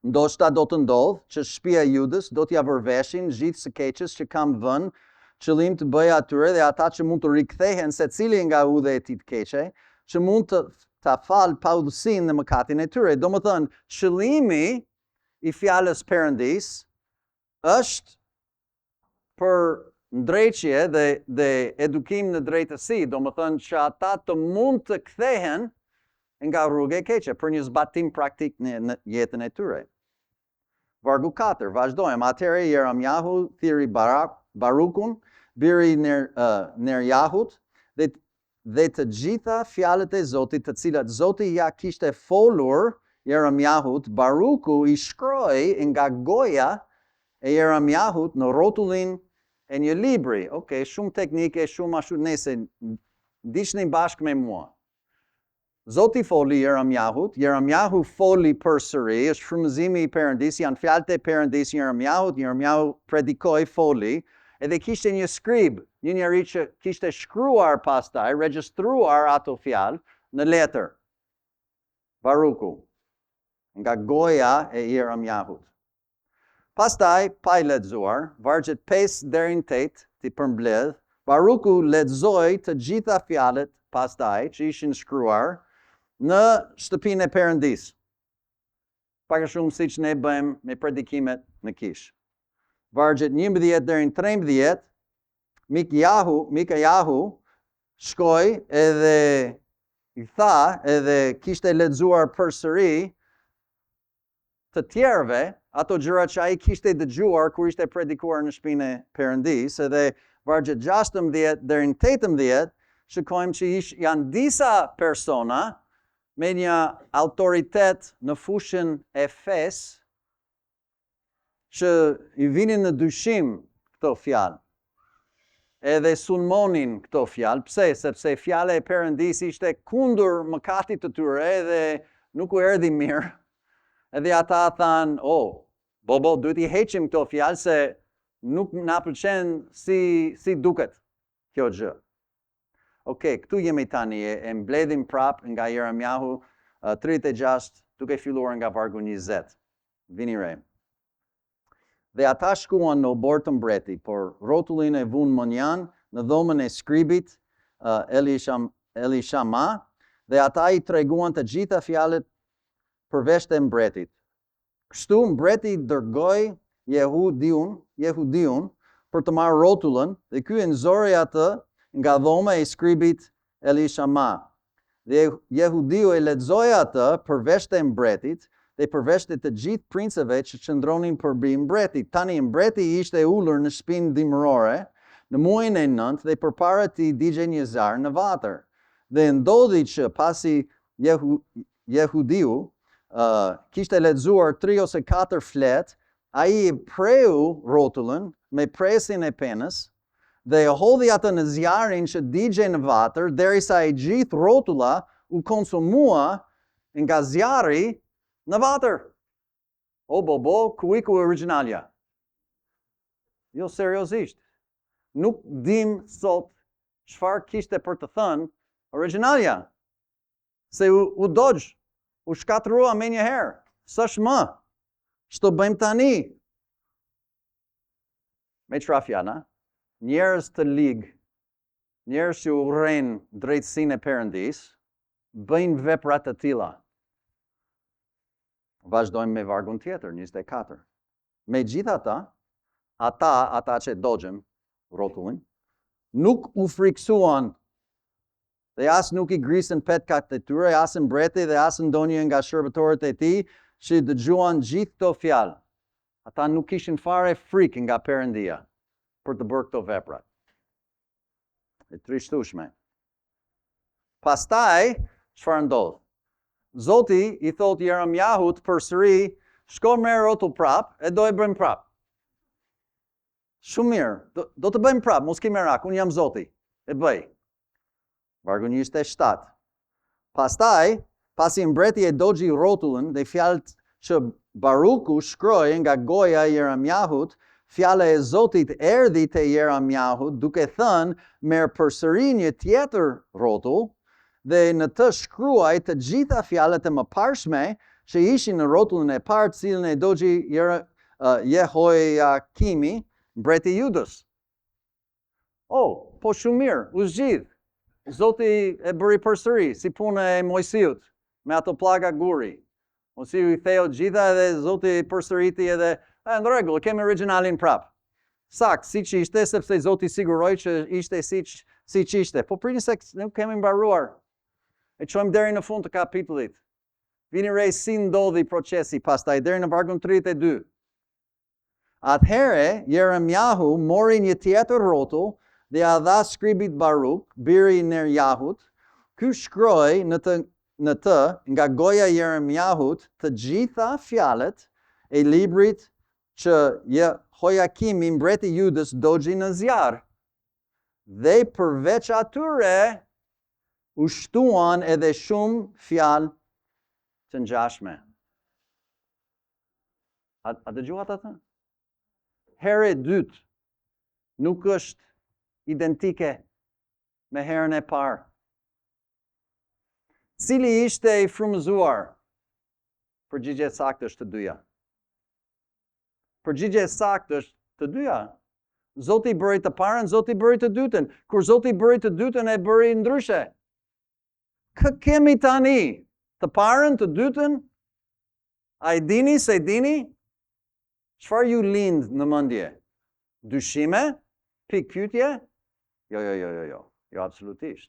Ndoshta do të ndodh që shtëpia e Judës do t'ia vërveshin gjithë së keqes që kam vënë qëllim të bëja atyre dhe ata që mund të rikthehen secili nga udhë e tij të keqe, që mund të ta fal paudhësinë dhe mëkatin e tyre. Domethënë, qëllimi i fjalës Perëndis është për ndrejtje dhe edukim në drejtësi, do më thënë që ata të mund të kthehen nga rrugë e keqe për një zbatim praktik në jetën e tyre. Vargu 4, vazhdojmë. Atëherë Jeremiahu thiri Barukun, biri Nerjahut, dhe të gjitha fjalët e Zotit të cilat Zoti ja kishte folur Jeremiahut, Baruku i shkroi nga goja e Jeremiahut në rrotullin e një libri. Okej, shumë teknike, shumë ashtu nëse ndiqni bashkë me mua. Zoti foli Jeremiahut, Jeremiahu foli përsëri, është frymëzimi i Perëndis, janë fjalët e Perëndis Jeremiahut, Jeremiahu predikoi, foli, edhe kishte një skrib, një njeri që kishte shkruar pastaj, regjistruar ato fjalë në letër. Baruku, nga goja e Jeremiahut. Pastaj, pa i lexuar, vargjet 5 deri në 8, ti përmbledh, Baruku lexoi të gjitha fjalët pastaj që ishin shkruar në shtëpinë e Perëndis. Pak a shumë siç ne bëjmë me predikimet në kish. Vargjet 11 deri në 13, Mikajahu shkoi edhe i tha edhe kishte lexuar përsëri të tjerëve ato gjëra që ai kishte dëgjuar kur ishte predikuar në shtëpinë e Perëndis, edhe vargjet 16 deri në 18 shikojmë që janë disa persona me një autoritet në fushën e fesë që i vinin në dyshim këto fjalë. Edhe sulmonin këto fjalë. Pse? Sepse fjala e Perëndis ishte kundër mëkatit të tyre dhe nuk u erdhi mirë. Edhe ata thanë, bobo, duhet i heqim këto fjalë se nuk na pëlqen si duket kjo gjë. Okej, këtu jemi tani, e mbledhim prap nga Jeremiahu 36, duke filluar nga vargu 20. Vini re. Dhe ata shkuan në obor të mbreti, por rrotullin e vunë mënjan në dhomën e skribit Elishama, dhe ata I treguan të gjitha fjalët përveç të mbretit. Kështu mbreti dërgoi Jehudiun për të marrë rrotullën dhe ky e nxori atë nga dhoma e skribit Elishama. Dhe Jehudiu e lexoi atë përveç të mbretit dhe përveç të gjithë princeve që qëndronin përmbi mbretit. Tani mbreti ishte ulur në shtëpinë dimërore në muajin e 9 dhe përpara tij digjej një zjarr në vatër. Dhe ndodhi që pasi Jehudiu kishte lexuar 3 ose 4 flet, ai preu rrotullën me presin e penës dhe hodhi atë në zjarrin që digjej në vatër derisa e gjithë rrotulla u konsumua nga zjarri në vatër. O bobo, ku iku originalja? Jo, seriozisht. Nuk dim sot çfarë kishte për të thënë originalja. Se u dogj, u shkatrua me një herë. S'është më. Ç'to bëjmë tani? Me çfarë fjala? Njerëz të ligë, njerëz që urrejnë drejtësinë e Perëndis, bëjnë vepra të tilla. Vazhdojmë me vargun tjetër, 24. Megjithatë, ata që dogjën rrotullin, nuk u friksuan dhe as nuk I grisën petkat e tyre, as mbreti dhe as ndonjë nga shërbëtorët e tij që dëgjuan gjithë këto fjalë. Ata nuk kishin fare frikë nga Perëndia për të bërë këto vepra. E trishtueshme. Pastaj, çfarë ndodh? Zoti I thot Jeremiahut përsëri, shko merr rrotull prap, e do e bëjmë prap. Shumë mirë, do të bëjmë prap, mos ki merak, unë jam Zoti, e bëj. Vargu 27. Pastaj, pasi mbreti e dogji rrotullën dhe fjalët që Baruku shkroi nga goja e Jeremiahut, fjala e Zotit erdhi te Jeremiahut duke thënë, merr përsëri një tjetër rrotull dhe në të shkruaj të gjitha fjalët e mëparshme që ishin në rrotullën e parë, cilën e dogji Jehoiakimi, mbreti I Judës. Po shumë mirë, u zgjidh. Zoti e bëri përsëri, si puna e Mojsiut, me ato plaga guri. Mojsiu I theu gjitha dhe Zoti përsëriti edhe, në rregull, kemi originalin prap. Sakt, siç ishte, sepse Zoti siguroi që ishte siç ishte. Po prini se nuk kemi mbaruar. E çojmë deri në fund të kapitullit. Vini re si ndodhi procesi pastaj deri në vargun 32. Atëherë Jeremiahu mori një tjetër rrotull dhe ia dha skribit Baruk, biri I Nerjahut. Ky shkroi në të nga goja e Jeremiahut të gjitha fjalët e librit që Jehoiakimi mbreti I Judës dogji në zjarr. Dhe përveç atyre u shtuan edhe shumë fjalë të ngjashme. A dëgjuat atë? Herë e dytë nuk është identike me herën e parë. Cili ishte I frymëzuar? Përgjigje e saktë është të dyja. Përgjigje e saktë është të dyja. Zoti bëri të parën, Zoti bëri të dytën. Kur Zoti bëri të dytën, e bëri ndryshe. Kë kemi tani? Të parën, të dytën? A I dini se dini? Çfarë ju lind në mendje? Dyshime? Pikpyetje? Jo, absolutisht.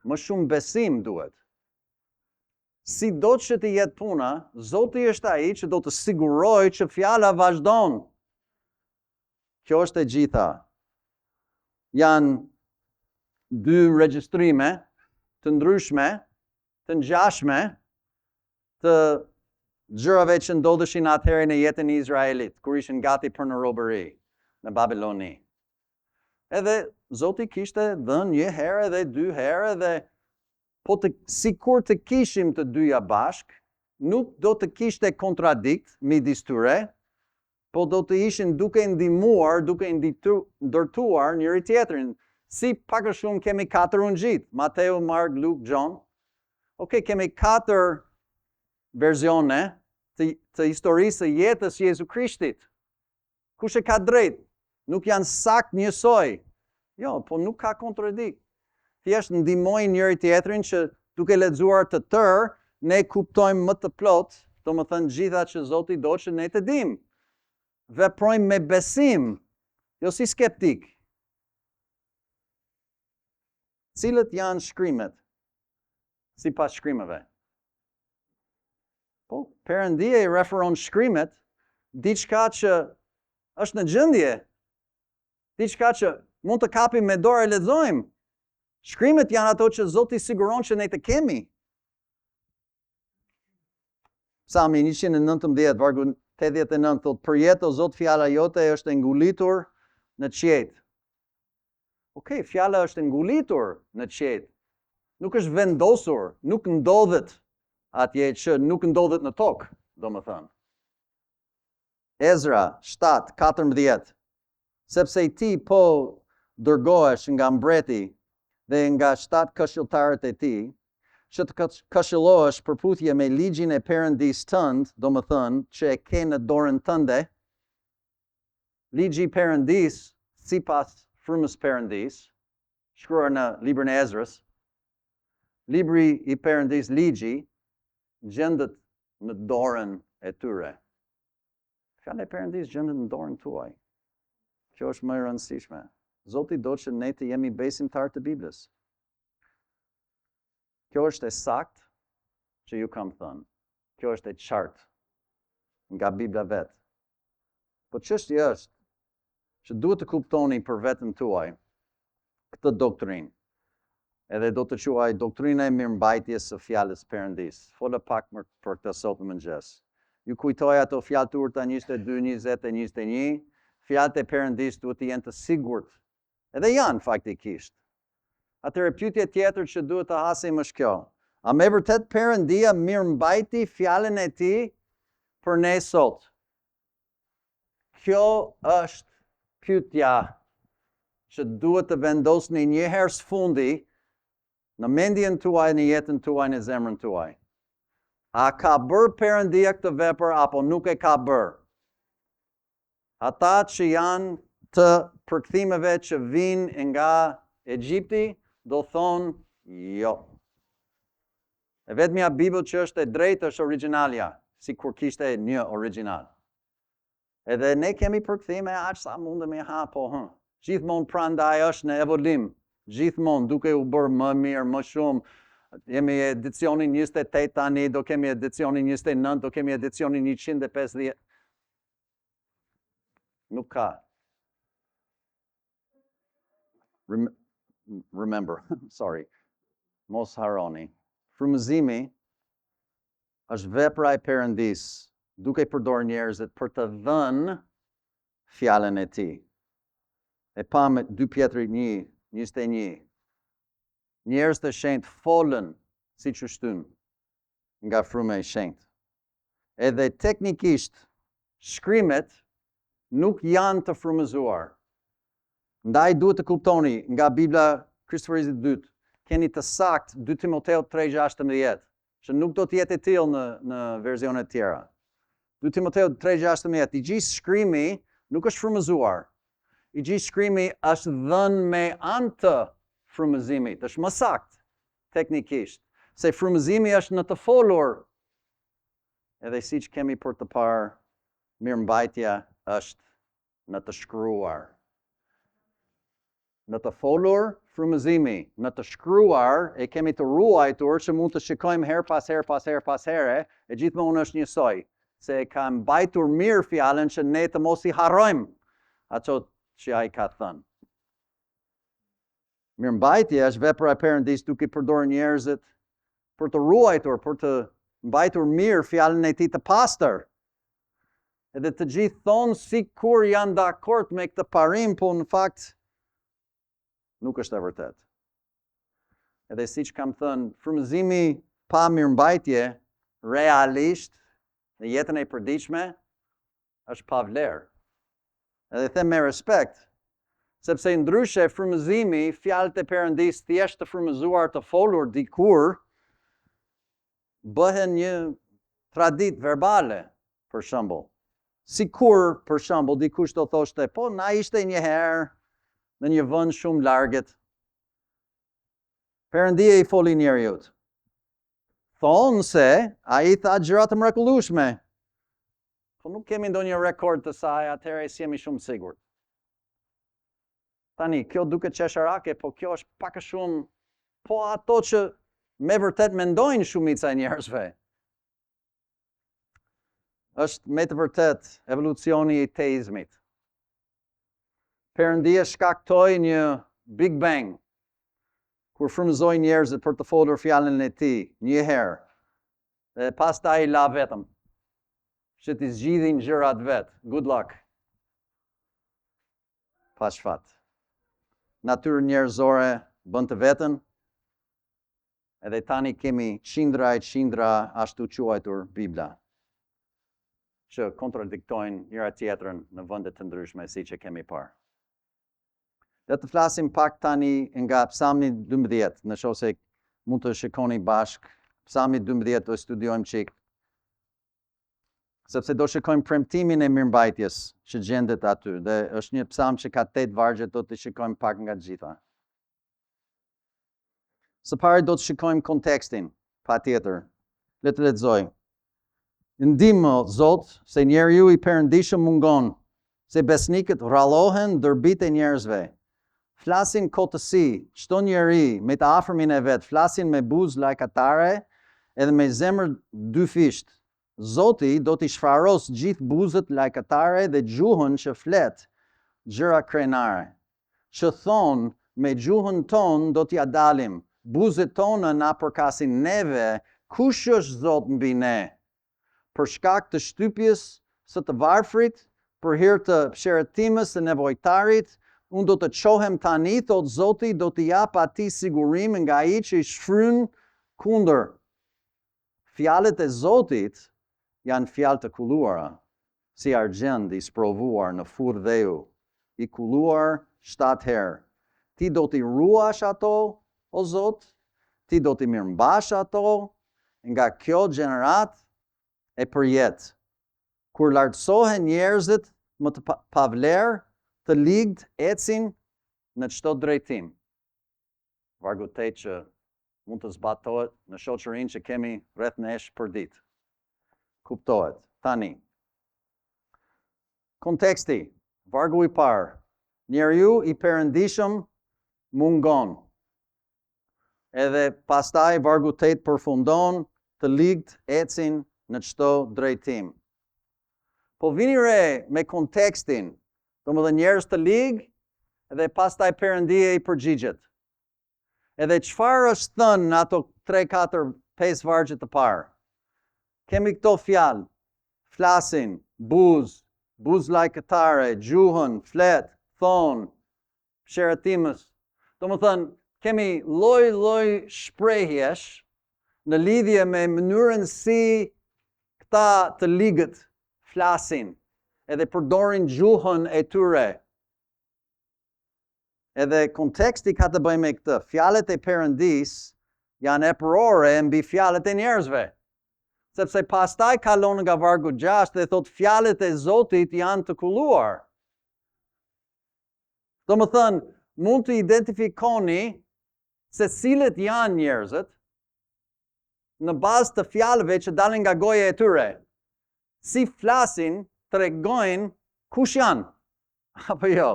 Më shumë besim duhet. Si do që të jetë puna, Zoti është ai që do të sigurojë që fjala vazhdon. Kjo është e gjitha. Janë dy regjistrime të ndryshme, të ngjashme, të gjërave që ndodheshin atëherë në jetën e Izraelit, kur ishin gati për në robëri në Babiloni. Edhe Zoti kishte dhënë një herë dhe dy herë dhe sikur të kishim të dyja bashk, nuk do të kishte kontradikt midis tyre, po do të ishin duke ndihmuar, duke ndërtuar njëri tjetrin. Si pak a shumë kemi 4 ungjit, Mateu, Mark, Luke, John. Kemi 4 versione të historisë së jetës Jezu Krishtit. Kush e ka drejt? Nuk janë sakt njësoj. Jo, po nuk ka kontradikt. thjesht ndihmojnë njëri tjetrin që duke lexuar të tërë, ne kuptojmë më të plot, domethënë gjitha që Zoti do që ne të dimë. Veprojmë me besim, jo si skeptik. Cilët janë shkrimet? Sipas shkrimeve. Po, Perëndia i referon shkrimet, diçka që është në gjendje, diçka që mund të kapim me dorë e lexojmë. Shkrimet janë ato që Zoti siguron që ne të kemi. Psalmi 119, vargu 89, thot, për jetë o Zot fjala jote është ngulitur në qetë. Okej, fjala është ngulitur në qetë. Nuk është vendosur, nuk ndodhet atje që nuk ndodhet në tokë, domethënë. Ezra 7:14, sepse i ti po dërgohesh nga mbreti dhe nga 7 këshilltarët e ti, që të këshillohesh përputhje me ligjin e Perëndisë tënd, domethënë që e ke në dorën tënde. Ligji i Perëndisë, sipas frymës Perëndisë, shkruar në librin e Ezrës, libri i Perëndisë, ligji, gjendet në dorën e tyre. Fjala e Perëndisë gjendet në dorën tuaj. Kjo është më e rëndësishme. Zoti do që ne të jemi besimtar të Biblës. Kjo është e saktë që ju kam thënë. Kjo është e qartë nga Bibla vetë. Po çështja është që duhet të kuptoni për veten tuaj këtë doktrinë. Edhe do të quaj doktrina e mirëmbajtjes së fjalës Perëndisë. Fola pak për këtë sot mëngjes. Ju kujtoj ato fjalë të urta 22, 20 e 21. Fjalët e Perëndisë duhet të jenë të sigurt. Edhe janë faktikisht. Atëherë pyetja tjetër që duhet të hasim është kjo. A me vërtet Perëndia mirëmbajti fjalën e tij për ne sot? Kjo është pyetja që duhet të vendosni një herë sfundi në mendjen tuaj, në jetën tuaj, në zemrën tuaj. A ka bërë Perëndia këtë vepër apo nuk e ka bërë? Ata që janë të përkthimeve që vinë nga Egjipti do thonë jo. E vetmja Bibël që është e drejtë është origjinalja, si kur kishte një origjinal. Edhe ne kemi përkthime aq sa mundemi po. Gjithmonë prandaj është në evolim, gjithmonë duke u bërë më mirë, më shumë. Jemi edicionin 28 tani, do kemi edicionin 29, do kemi edicionin 150. Nuk ka. Remember, sorry, mos haroni. Frymëzimi është vepra e Perëndisë, duke përdorur njerëzit për të dhënë fjalën e tij. E pa me 2 Pjetri 1:21. Njerëz të shenjtë folën siç u shtyn nga fryma e shenjtë. Edhe teknikisht shkrimet nuk janë të frymëzuar. Ndaj duhet të kuptoni nga Bibla Krishterezit 2, keni të saktë 2 Timoteu 3:16, që nuk do të jetë e tillë në versione të tjera. 2 Timoteu 3:16, i gjithë shkrimi nuk është frymëzuar. I gjithë shkrimi është dhënë me anë të frymëzimit. Është më saktë teknikisht, se frymëzimi është në të folur. Edhe siç kemi për të parë, mirëmbajtja është në të shkruar. Në të folur, frymëzimi, në të shkruar, e kemi të ruajtur që mund të shikojmë her pas here, e gjithmonë është njësoj, se e ka mbajtur mirë fjalën që ne të mos i harrojmë ato që ai ka thënë. Mirëmbajtja është vepra e Perëndisë duke përdorur njerëzit për të ruajtur, për të mbajtur mirë fjalën e tij të pastër. Edhe të gjithë thonë sikur janë dakord me këtë parim, po në fakt nuk është e vërtet. Edhe siç kam thënë, frymëzimi pa mirëmbajtje realisht në jetën e përditshme është pa vlerë. Edhe them me respekt, sepse ndryshe frymëzimi, fjalët e Perëndisë thjesht të frymëzuar, të folur dikur, bëhen një traditë verbale, për shembull. Sikur, për shembull, dikush do thoshte, po na ishte një herë në një vend shumë largët. Perëndia I foli njeriut. Thonë se a I tha gjëra të mrekullueshme. Po nuk kemi ndonjë rekord të saj, atëherë jemi shumë sigurt. Tani, kjo duket qesharake, po kjo është pak a shumë, po ato që me vërtet mendojnë shumica e njerëzve. Është me të vërtet evolucioni I teizmit. Perëndia shkaktoi një Big Bang, kur frymëzoi njerëzit për të folur fjalën e Tij një herë, dhe pastaj I la vetëm, që t'i zgjidhin gjërat vet. Good luck. Pa shfat. Natyrë njerëzore bën të vetën, edhe tani kemi qindra e qindra ashtu quajtur Bibla, që kontradiktojnë njëra tjetrën në vende të ndryshme siç e kemi parë. Le të flasim pak tani nga Psalmi 12, nëse mund të shikoni bashk. Psalmi 12 do studiojmë çik, sepse do shikojmë premtimin e mirëmbajtjes që gjendet aty, dhe është një psalm që ka 8 vargje, do të shikojmë pak nga gjitha. Së pari do të shikojmë kontekstin, patjetër. Le të lexoj. Ndihmo, Zot, se njeriu I perëndishëm mungon, se besnikët rrallohen ndërbit e njerëzve. Flasin kotësi, çdo njeri me të afërmin e vet, flasin me buzë lajkatare edhe me zemër dyfisht. Zoti do t'i shfaros gjithë buzët lajkatare dhe gjuhën që flet gjëra krenare. Që thonë, me gjuhën tonë do t'ja dalim, buzët tona na përkasin neve, kush është Zot mbi ne? Për shkak të shtypjes së të varfrit, për hir të pësheretimës së nevojtarit, unë do të qohem tani, thot Zoti, do t'i jap atij sigurim nga ai që I shfryn kundër. Fjalët e Zotit janë fjalë të kulluara, si argjend I sprovuar në furrë dheu, I kulluar 7 herë. Ti do t'i ruash ato, o Zot, ti do t'i mirëmbash ato nga kjo gjenerat e përjet. Kur lartësohen njerëzit më të pavler, të ligët ecin në çdo drejtim. Vargu 8 që mund të zbatohet në shoqërinë që kemi rreth nesh për ditë. Kuptohet. Tani. Konteksti. Vargu I parë. Njeriu I perëndishëm mungon. Edhe pastaj vargu 8 përfundon, të ligët ecin në çdo drejtim. Po vini re me kontekstin, domethënë njerëz të ligë, edhe pastaj Perëndia I përgjigjet. Edhe çfarë është thënë në ato 3, 4, 5 vargje të parë? Kemi këto fjalë, flasin, buzë lajkëtare, gjuhën, flet, thon, pësheretimës. Domethënë, kemi lloj shprehjesh në lidhje me mënyrën si këta të ligët flasin, edhe përdorin gjuhën e tyre. Edhe konteksti ka të bëjë me këtë. Fjalët e Perëndis janë epërore mbi fjalët e njerëzve. Sepse pastaj kalon nga vargu 6 dhe thot fjalët e Zotit janë të kulluar. Domethënë, mund të identifikoni se cilët janë njerëzit në bazë të fjalëve që dalin nga goja e tyre. Si flasin, tregojnë kush janë. Apo jo?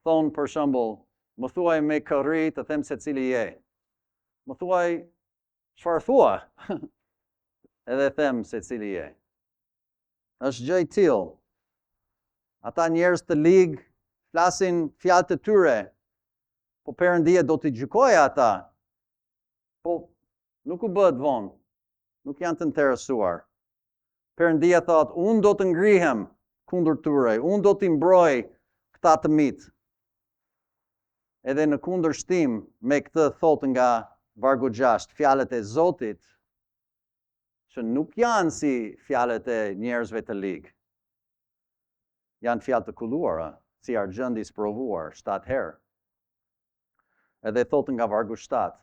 Thonë për shembull, më thuaj me këri të them se cili je. Më thuaj çfarë thua? Edhe them se cili je. Është gjë e tillë. Ata njerëz të ligë flasin fjalë të tyre, po Perëndia do t'i gjykojë ata. Po nuk u bëhet vonë. Nuk janë të interesuar. Perëndia thot, unë do të ngrihem kundër tyre, unë do t'i mbroj këta të mit. Edhe në kundërshtim me këtë thot nga vargu 6, fjalët e Zotit, që nuk janë si fjalët e njerëzve të ligë. Janë fjalë të kulluara, si argjendi I sprovuar 7 herë. Edhe thot nga vargu 7,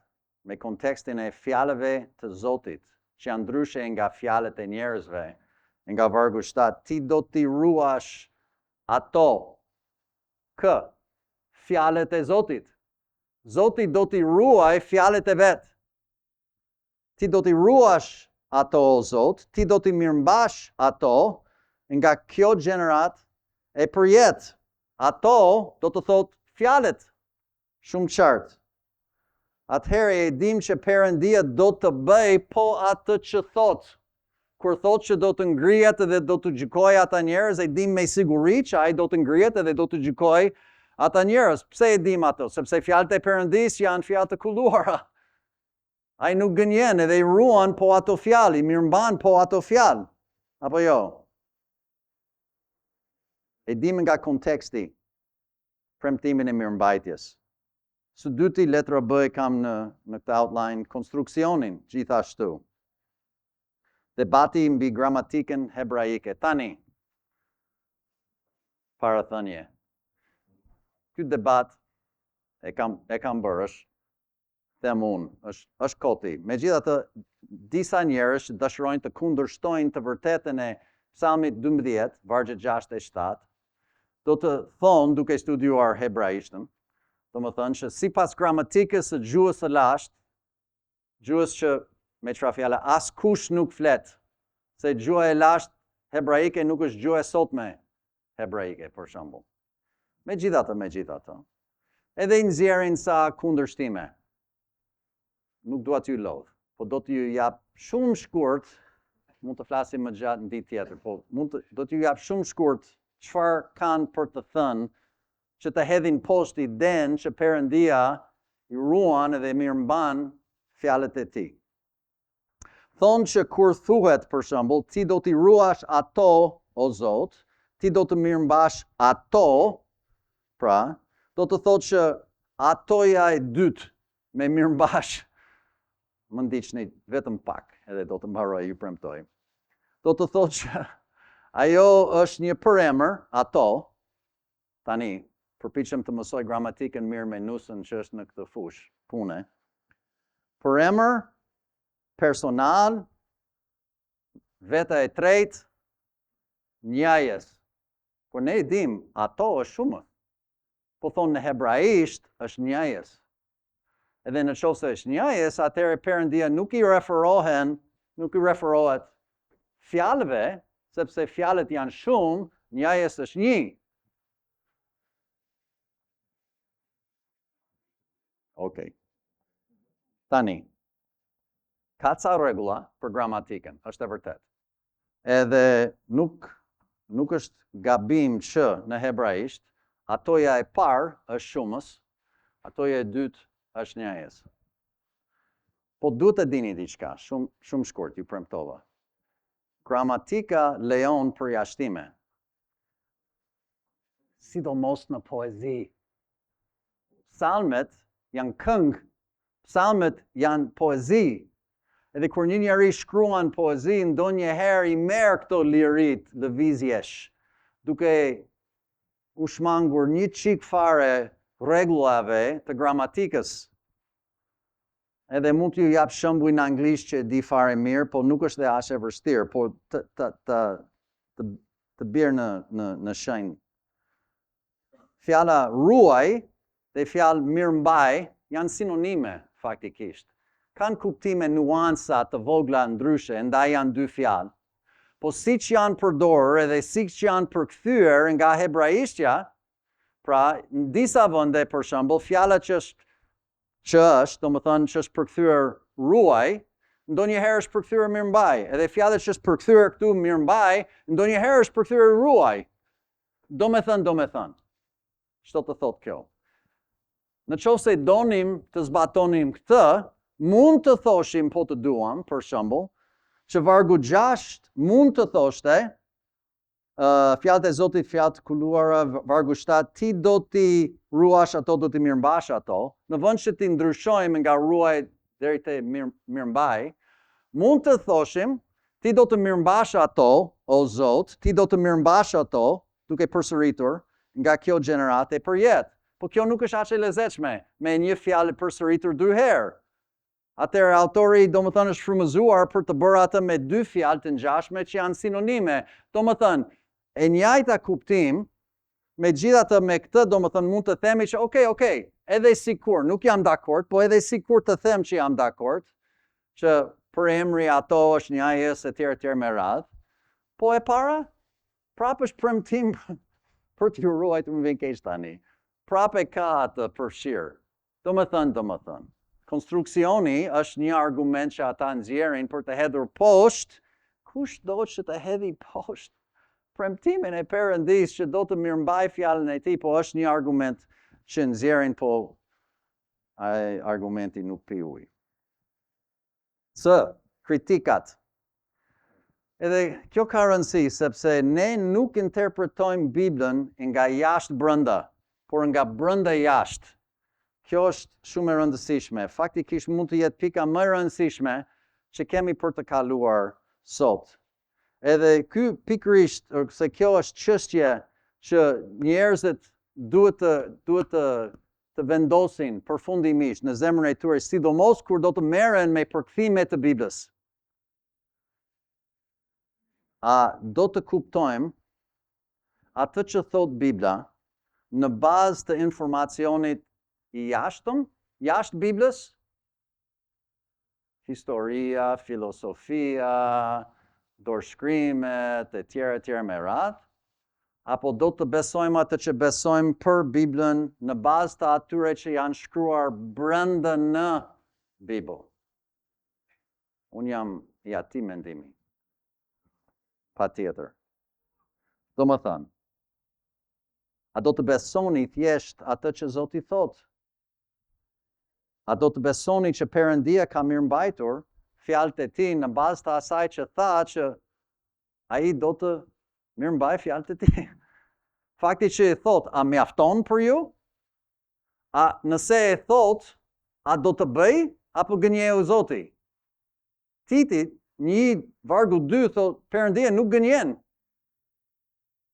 me kontekstin e fjalëve të Zotit, që janë ndryshe nga fjalët e njerëzve, nga vargu 7, ti do t'i ruash ato, fjalët e Zotit. Zoti do t'i ruaj fjalët e vet. Ti do t'i ruash ato o Zot, ti do t'i mirëmbash ato nga kjo gjenerat e përjet. Ato do të thot fjalët shumë qartë. Atëherë e dim që Perëndia do të bëj po atë që thot. Kur thot që do të ngrihet dhe do të gjykoj ata njerëz, e dim me siguri që ai do të ngrihet dhe do të gjykoj ata njerëz. Pse e dim ato? Sepse fjalët e Perëndis janë fjalë të kulluara. Ai nuk gënjen edhe i ruan po ato fjalë, i mirëmban po ato fjalë. Apo jo? E dim nga konteksti premtimin e mirëmbajtjes. Së dyti letra B kam në këtë outline konstruksionin gjithashtu. Debati mbi gramatikën hebraike. Tani, parathënie. Ky debat e kam bërë, them unë, është koti. Megjithatë, disa njerëz dëshirojnë të kundërshtojnë të vërtetën e Psalmit 12, vargje 6 e 7, do të thonë duke studiuar hebraishtën, do më thënë që sipas gramatikës së gjuhës së lashtë, gjuhës që me çfarë fjala askush nuk flet, se gjuha e lashtë hebraike nuk është gjuha e sotme hebraike, për shembull. Megjithatë, edhe i nxjerrin sa kundërshtime. Nuk dua t'ju lodh, po do t'ju jap shumë shkurt, mund të flasim më gjatë në ditë tjetër, po do t'ju jap shumë shkurt çfarë kanë për të thënë që të hedhin poshtë idenë që Perëndia i ruan edhe mirëmban fjalët e tij. Thonë që kur thuhet për shembull, ti do t'i ruash ato, o Zot, ti do të mirëmbash ato, pra, do të thotë që atoja e dytë me mirëmbash, më ndiqni vetëm pak, edhe do të mbaroj, ju premtoj. Do të thotë që ajo është një përemër, ato, tani, përpiqem të mësoj gramatikën mirë me Nusën që është në këtë fushë pune. Përemër, personal, veta e tretë, njajes. Por ne i dim, ato është shumë. Po thonë në hebraisht është njajes. Edhe në qoftë se është njajes, atëherë Perëndia nuk i referohet fjalëve, sepse fjalët janë shumë, njajes është një. Okej. Tani, ka ca rregulla për gramatikën, është e vërtet. Edhe nuk është gabim që në hebraisht, atoja e parë është shumës, atoja e dytë është njajes. Po duhet të dini diçka, shumë shkurt, ju premtova. Gramatika lejon përjashtime. Sidomos në poezi. Psalmet janë këngë, psalmet janë poezi. Edhe kur një njeri shkruan poezi, ndonjëherë i merr këto lirit, lëvizjesh, duke u shmangur një çik fare rregullave të gramatikës. Edhe mund t'ju jap shembuj në anglisht që e di fare mirë, po nuk është dhe as e vështirë, po të bjerë në shenjë. Fjala ruaj dhe fjalë mirëmbaj janë sinonime faktikisht. Kanë kuptime nuanca të vogla ndryshe, ndaj janë dy fjalë. Po siç janë përdorur edhe siç janë përkthyer nga hebraishtja, pra në disa vende për shembull fjala që është, domethënë që është përkthyer ruaj, ndonjëherë është përkthyer mirëmbaj, edhe fjala që është përkthyer këtu mirëmbaj, ndonjëherë është përkthyer ruaj. Domethënë. Ç'do të thotë kjo? Në qoftë se donim të zbatonim këtë, mund të thoshim po të duam, për shembull, që vargu 6 mund të thoshte, fjalët e Zotit, fjalët kulluara, vargu 7, ti do t'i ruash ato, do t'i mirëmbash ato, në vend që t'i ndryshojmë nga ruaj deri te mirëmbaj, mund të thoshim, ti do të mirëmbash ato, o Zot, ti do të mirëmbash ato, duke përsëritur nga kjo gjenerate për jetë. Po kjo nuk është aq e lezetshme me një fjalë përsëritur dy herë. Atëherë autori domethënë është frymëzuar për të bërë atë me dy fjalë të ngjashme që janë sinonime. Domethënë, e njëjta kuptim, megjithatë me këtë domethënë mund të themi që okay, edhe sikur, nuk jam dakord, po edhe sikur të them që jam dakord, që për emri ato është një AES e tjerë me radhë, po e para, prapë është premtim për t'ju ruajtur më vjen keq tani. Prapë ka atë përfshirë. Do më thënë. Konstruksioni është një argument që ata nxjerrin për të hedhur poshtë. Kush do që të hedhi poshtë premtimin e Perëndis që do të mirëmbaj fjalën e tij, po është një argument që nxjerrin, po ai argumenti nuk pi ujë. Kritikat. Edhe kjo ka rëndësi, sepse ne nuk interpretojmë Biblën nga jashtë brenda, por nga brenda jashtë. Kjo është shumë e rëndësishme. Faktikisht mund të jetë pika më e rëndësishme që kemi për të kaluar sot. Edhe ky pikërisht, se kjo është çështje që njerëzit duhet të vendosin përfundimisht në zemrën e tyre, sidomos kur do të merren me përkthimet të Biblës. A do të kuptojmë atë që thot Bibla në bazë të informacionit i jashtëm, jashtë Biblës, historia, filosofia, dorëshkrimet, e tjera me radhë, apo do të besojmë atë që besojmë për Biblën në bazë të atyre që janë shkruar brenda në Bibël. Unë jam i atij mendimi. Patjetër. Do më thënë, a do të besoni thjesht atë që Zoti thot? A do të besoni që Perëndia ka mirëmbajtur fjalët e tij në bazë të asaj që tha që ai do të mirëmbaj fjalët e tij? Fakti që i thot, a mjafton për ju? A nëse e thot, a do të bëj apo gënjeu Zoti? Titit 1:2 thot, Perëndia nuk gënjen.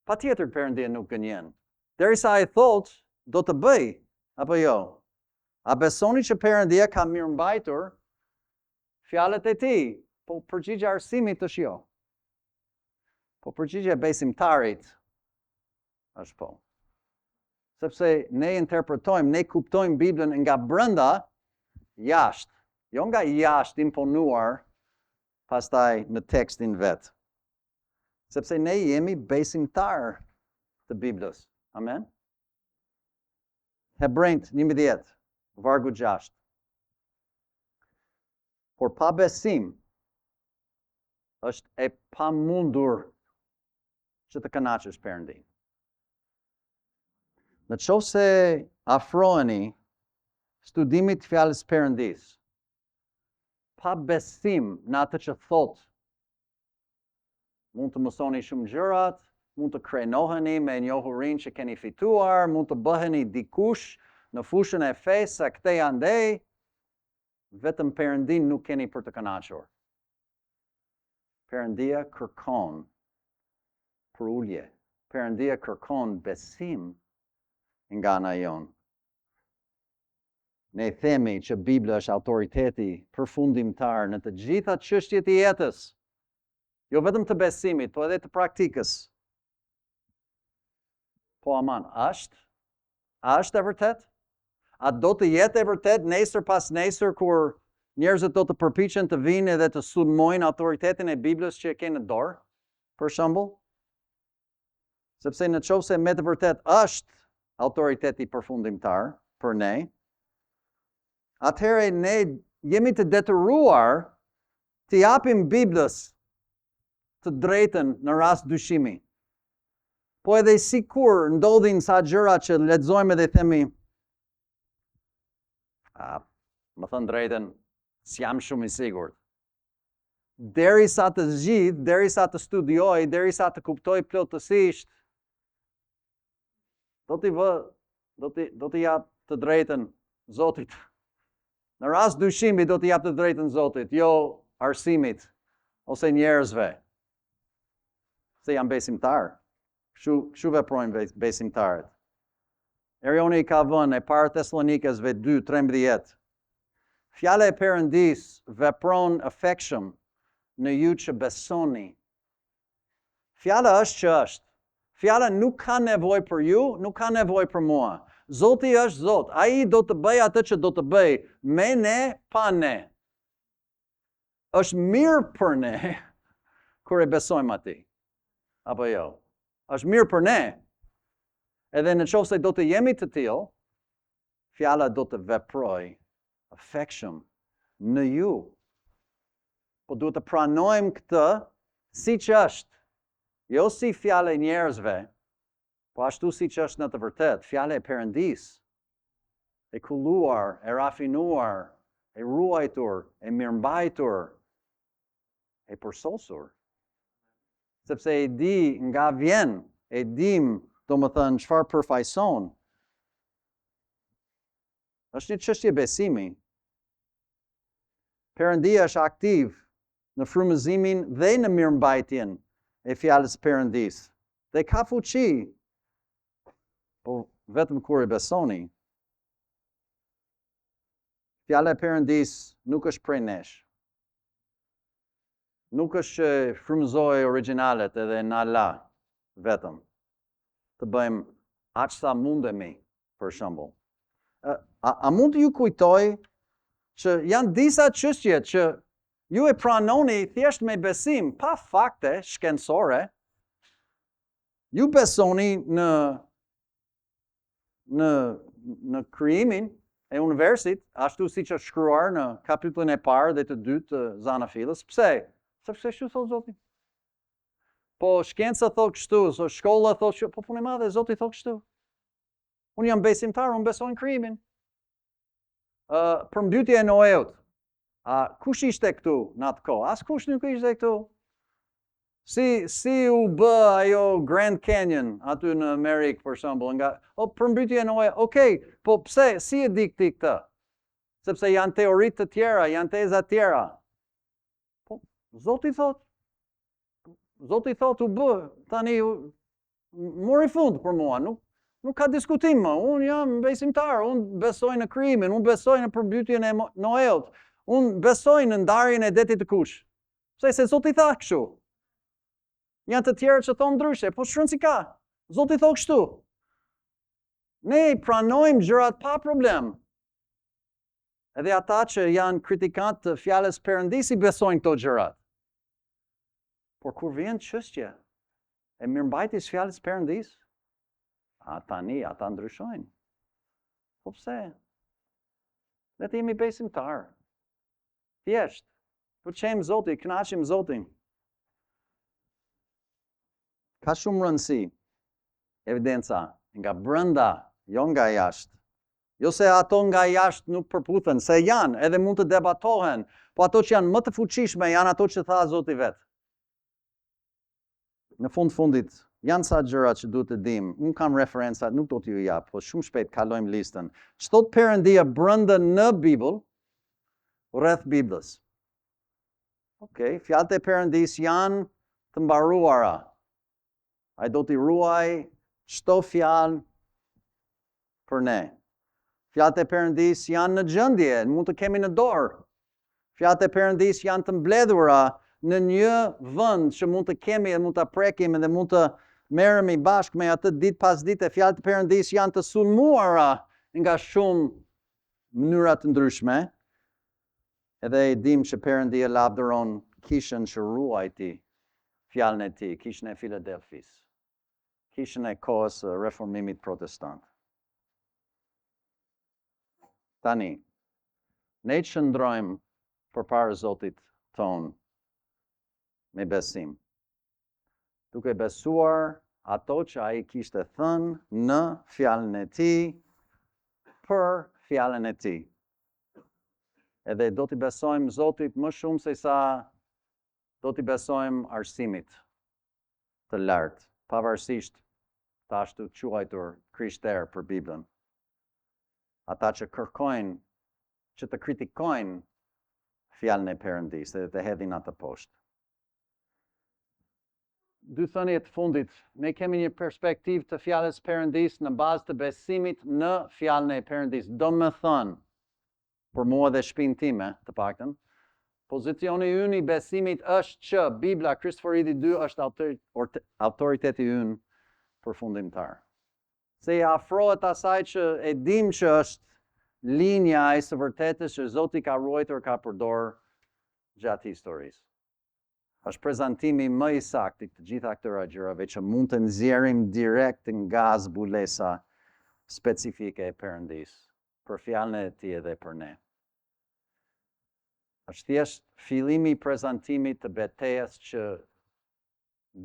Patjetër Perëndia nuk gënjen. Derisa ai thot, do të bëj apo jo? A besoni që Perëndia ka mirëmbajtur fjalët e tij? Po përgjigjja e arsimit është jo. Po përgjigjja e besimtarit është po. Sepse ne interpretojmë, ne kuptojmë Biblën nga brenda jashtë, jo nga jashtë imponuar pastaj në tekstin vet. Sepse ne jemi besimtar të Biblës. Amen. Hebrejt 11, vargu 6. Por pa besim është e pamundur që të kënaqësh Perëndin. Në qoftë se afroheni studimit të fjalës Perëndis, pa besim në atë që thot, mund të mësoni shumë gjërat, mund të krenoheni me njohurinë që keni fituar, mund të bëheni dikush në fushën e fesë sa këtej andej, vetëm Perëndin nuk keni për të kënaqur. Perëndia kërkon për ulje. Perëndia kërkon besim nga ana jonë. Ne themi që Bibla është autoriteti përfundimtar në të gjitha çështjet e jetës. Jo vetëm të besimit, po edhe të praktikës. Po aman, është e vërtet? A do të jetë e vërtet nesër pas nesër kur njerëzit do të përpiqen të vinë edhe të sulmojnë autoritetin e Biblës që e ke në dorë, për shembull? Sepse në qoftë se me të vërtet është autoriteti përfundimtar për ne, atëherë ne jemi të detyruar të japim Biblës të drejtën në rast dyshimi. Po edhe sikur ndodhin sa gjëra që lexojmë dhe themi, më thënë drejtën, s'jam shumë i sigurt. Derisa të zgjidh, derisa të studioj, derisa të kuptoj plotësisht, do t'i jap të drejtën Zotit. Në rast dyshimi do t'i jap të drejtën Zotit, jo arsimit ose njerëzve. Se jam besimtar. Kështu veprojnë besimtarët. Erioni ka vënë e parë Thessalonikësve 2:13. Fjala e Perëndis vepron affection në ju që besoni. Fjala është që është. Fjala nuk ka nevojë për ju, nuk ka nevojë për mua. Zoti është Zot. Ai do të bëj atë që do të bëj, me ne, pa ne. Është mirë për ne kur e besojmë atij. Apo jo? Është mirë për ne. Edhe në qoftë se do të jemi të tillë, fjala do të veproj affection në ju. Po duhet të pranojmë këtë si që është. Jo si fjala e njerëzve, po ashtu si që është në të vërtet, fjala e Perëndis, e kulluar, e rafinuar, e ruajtur, e mirëmbajtur, e përsosur. Sepse e di nga vjen, e dim, do më thënë, çfarë përfaqëson. Është një çështje besimi. Perëndia është aktiv në frymëzimin dhe në mirëmbajtjen e fjalës Perëndis. Dhe ka fuqi, po vetëm kur i besoni. Fjala e Perëndis nuk është prej nesh. Nuk është që frymëzoj originalet edhe na la vetëm. Të bëjmë aq sa mundemi, për shembull. A mund të ju kujtoj që janë disa çështje që ju e pranoni thjesht me besim, pa fakte shkencore. Ju besoni në krijimin e universit, ashtu siç është shkruar në kapitullin e parë dhe të dytë të Zanafilës. Pse? Sepse kështu thot Zoti. Po shkenca thot kështu, so shkolla thot kështu, po punë e madhe Zoti thot kështu. Unë jam besimtar, unë besoj në krijimin. Përmbytja e Noeut. Kush ishte këtu në atë kohë? Askush nuk ishte këtu. Si u bë ajo Grand Canyon aty në Amerikë, për shembull, përmbytja e Noeut. Okej, po pse? Si e di ti këtë? Sepse janë teoritë të tjera, janë teza të tjera. Po Zoti thot u bë, tani mori fund për mua, nuk ka diskutim më. Unë jam besimtar, unë besoj në krijimin, unë besoj në përmbytjen e Noeut, unë besoj në ndarjen e detit të Kush. Se Zoti tha kështu. Janë të tjerë që thonë ndryshe, po shkruan si ka. Zoti thot kështu. Ne pranojmë gjërat pa problem. Edhe ata që janë kritikantë të fjalës Perëndis i besojnë këto gjërat. Por kur vjen çështja e mirëmbajtjes fjalës Perëndis, ata ndryshojnë. Po pse? Le të jemi besimtar. Thjesht, pëlqejmë Zotin, kënaqim Zotin. Ka shumë rëndësi evidenca nga brenda, jo nga jashtë. Jo se ato nga jashtë nuk përputhen, se janë, edhe mund të debatohen, po ato që janë më të fuqishme janë ato që tha Zoti vetë. Në fundit, janë sa gjëra që duhet të dim. Unë kam referencat, nuk do t'ju jap, po shumë shpejt kalojmë listën. Ç'thot Perëndia brenda në Bibël, rreth Biblës. Okej, fjalët e Perëndis janë të mbaruara. Ai do t'i ruaj çdo fjalë për ne. Fjalët e Perëndis janë në gjendje, mund të kemi në dorë. Fjalët e Perëndis janë të mbledhura në një vend që mund të kemi dhe mund të prekim dhe mund të merremi bashkë me atë ditë pas dite. Fjalët e Perëndis janë të sulmuara nga shumë mënyra të ndryshme. Edhe e dim që Perëndia lavdëron kishën që ruajti fjalën e tij, kishën e Filadelfis, kishën e kohës së reformimit protestant. Tani, ne qëndrojmë përpara Zotit ton me besim, duke besuar ato që ai kishte thënë në fjalën e tij, për fjalën e tij. Edhe do t'i besojmë Zotit më shumë se sa do t'i besojmë arsimit të lartë, pavarësisht të ashtu quajtur krishterë për Biblën. Ata që kërkojnë, që të kritikojnë fjalën e Perëndis dhe të hedhin atë poshtë. Dy thënie të fundit, ne kemi një perspektivë të fjalës Perëndis në bazë të besimit në fjalën e Perëndis. Do më thënë, për mua dhe shpinën time, të paktën, pozicioni ynë i besimit është që Bibla, Kristofori 2 është autoriteti ynë përfundimtar. Se I afrohet asaj që e dim që është linja e së vërtetës që Zoti ka ruajtur, ka përdorur gjatë historisë. Është prezantimi më I saktë I të gjitha këtyre gjërave që mund të nxjerrim direkt nga zbulesa specifike e Perëndisë për fjalën e Tij edhe për ne. Është thjesht fillimi I prezantimit të betejës që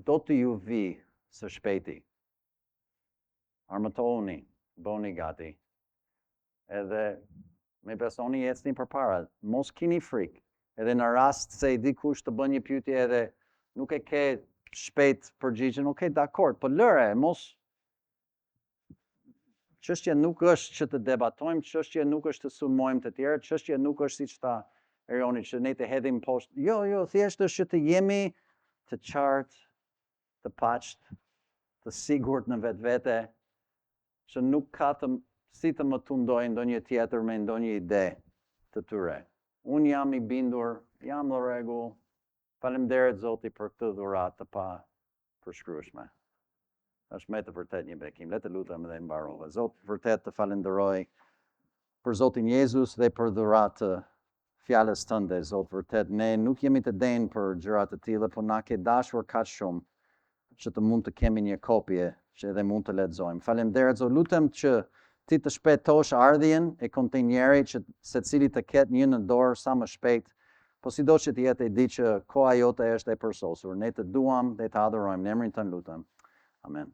do të ju vi së shpejti. Armëtohuni, bëni gati. Edhe me besoni ecni përpara, mos keni frikë. Edhe në rast se dikush të bën një pyetje edhe nuk e ke shpejt përgjigjen, okay, dakord, po lëre, mos. Çështja nuk është që të debatojmë, çështja nuk është të sulmojmë të tjerët, çështja nuk është siç tha Eroni që ne të hedhim poshtë. Jo, thjesht është që të jemi të qartë, të paqët, të sigurt në vetvete, që nuk ka si të më tundojë ndonjë tjetër me ndonjë ide të tyre. Unë jam I bindur, jam në rregull. Faleminderit Zoti për këtë dhuratë të pa përshkrueshme. Është me të vërtet një bekim. Le të lutem dhe mbarova. Zot, vërtet të falenderoj për Zotin Jezus dhe për dhuratë të fjalës tënde. Zot, vërtet ne nuk jemi të denj për gjëra të tilla, por na ke dashur kaq shumë që të mund të kemi një kopje që edhe mund të lexojmë. Faleminderit Zot, lutem që Ti të shpejtosh ardhjen e kontenjerit që secili të ketë një në dorë sa më shpejt, po sido që të jetë e di që koha jote është e përsosur. Ne të duam dhe të adhurojmë në emrin tënd lutem. Amen.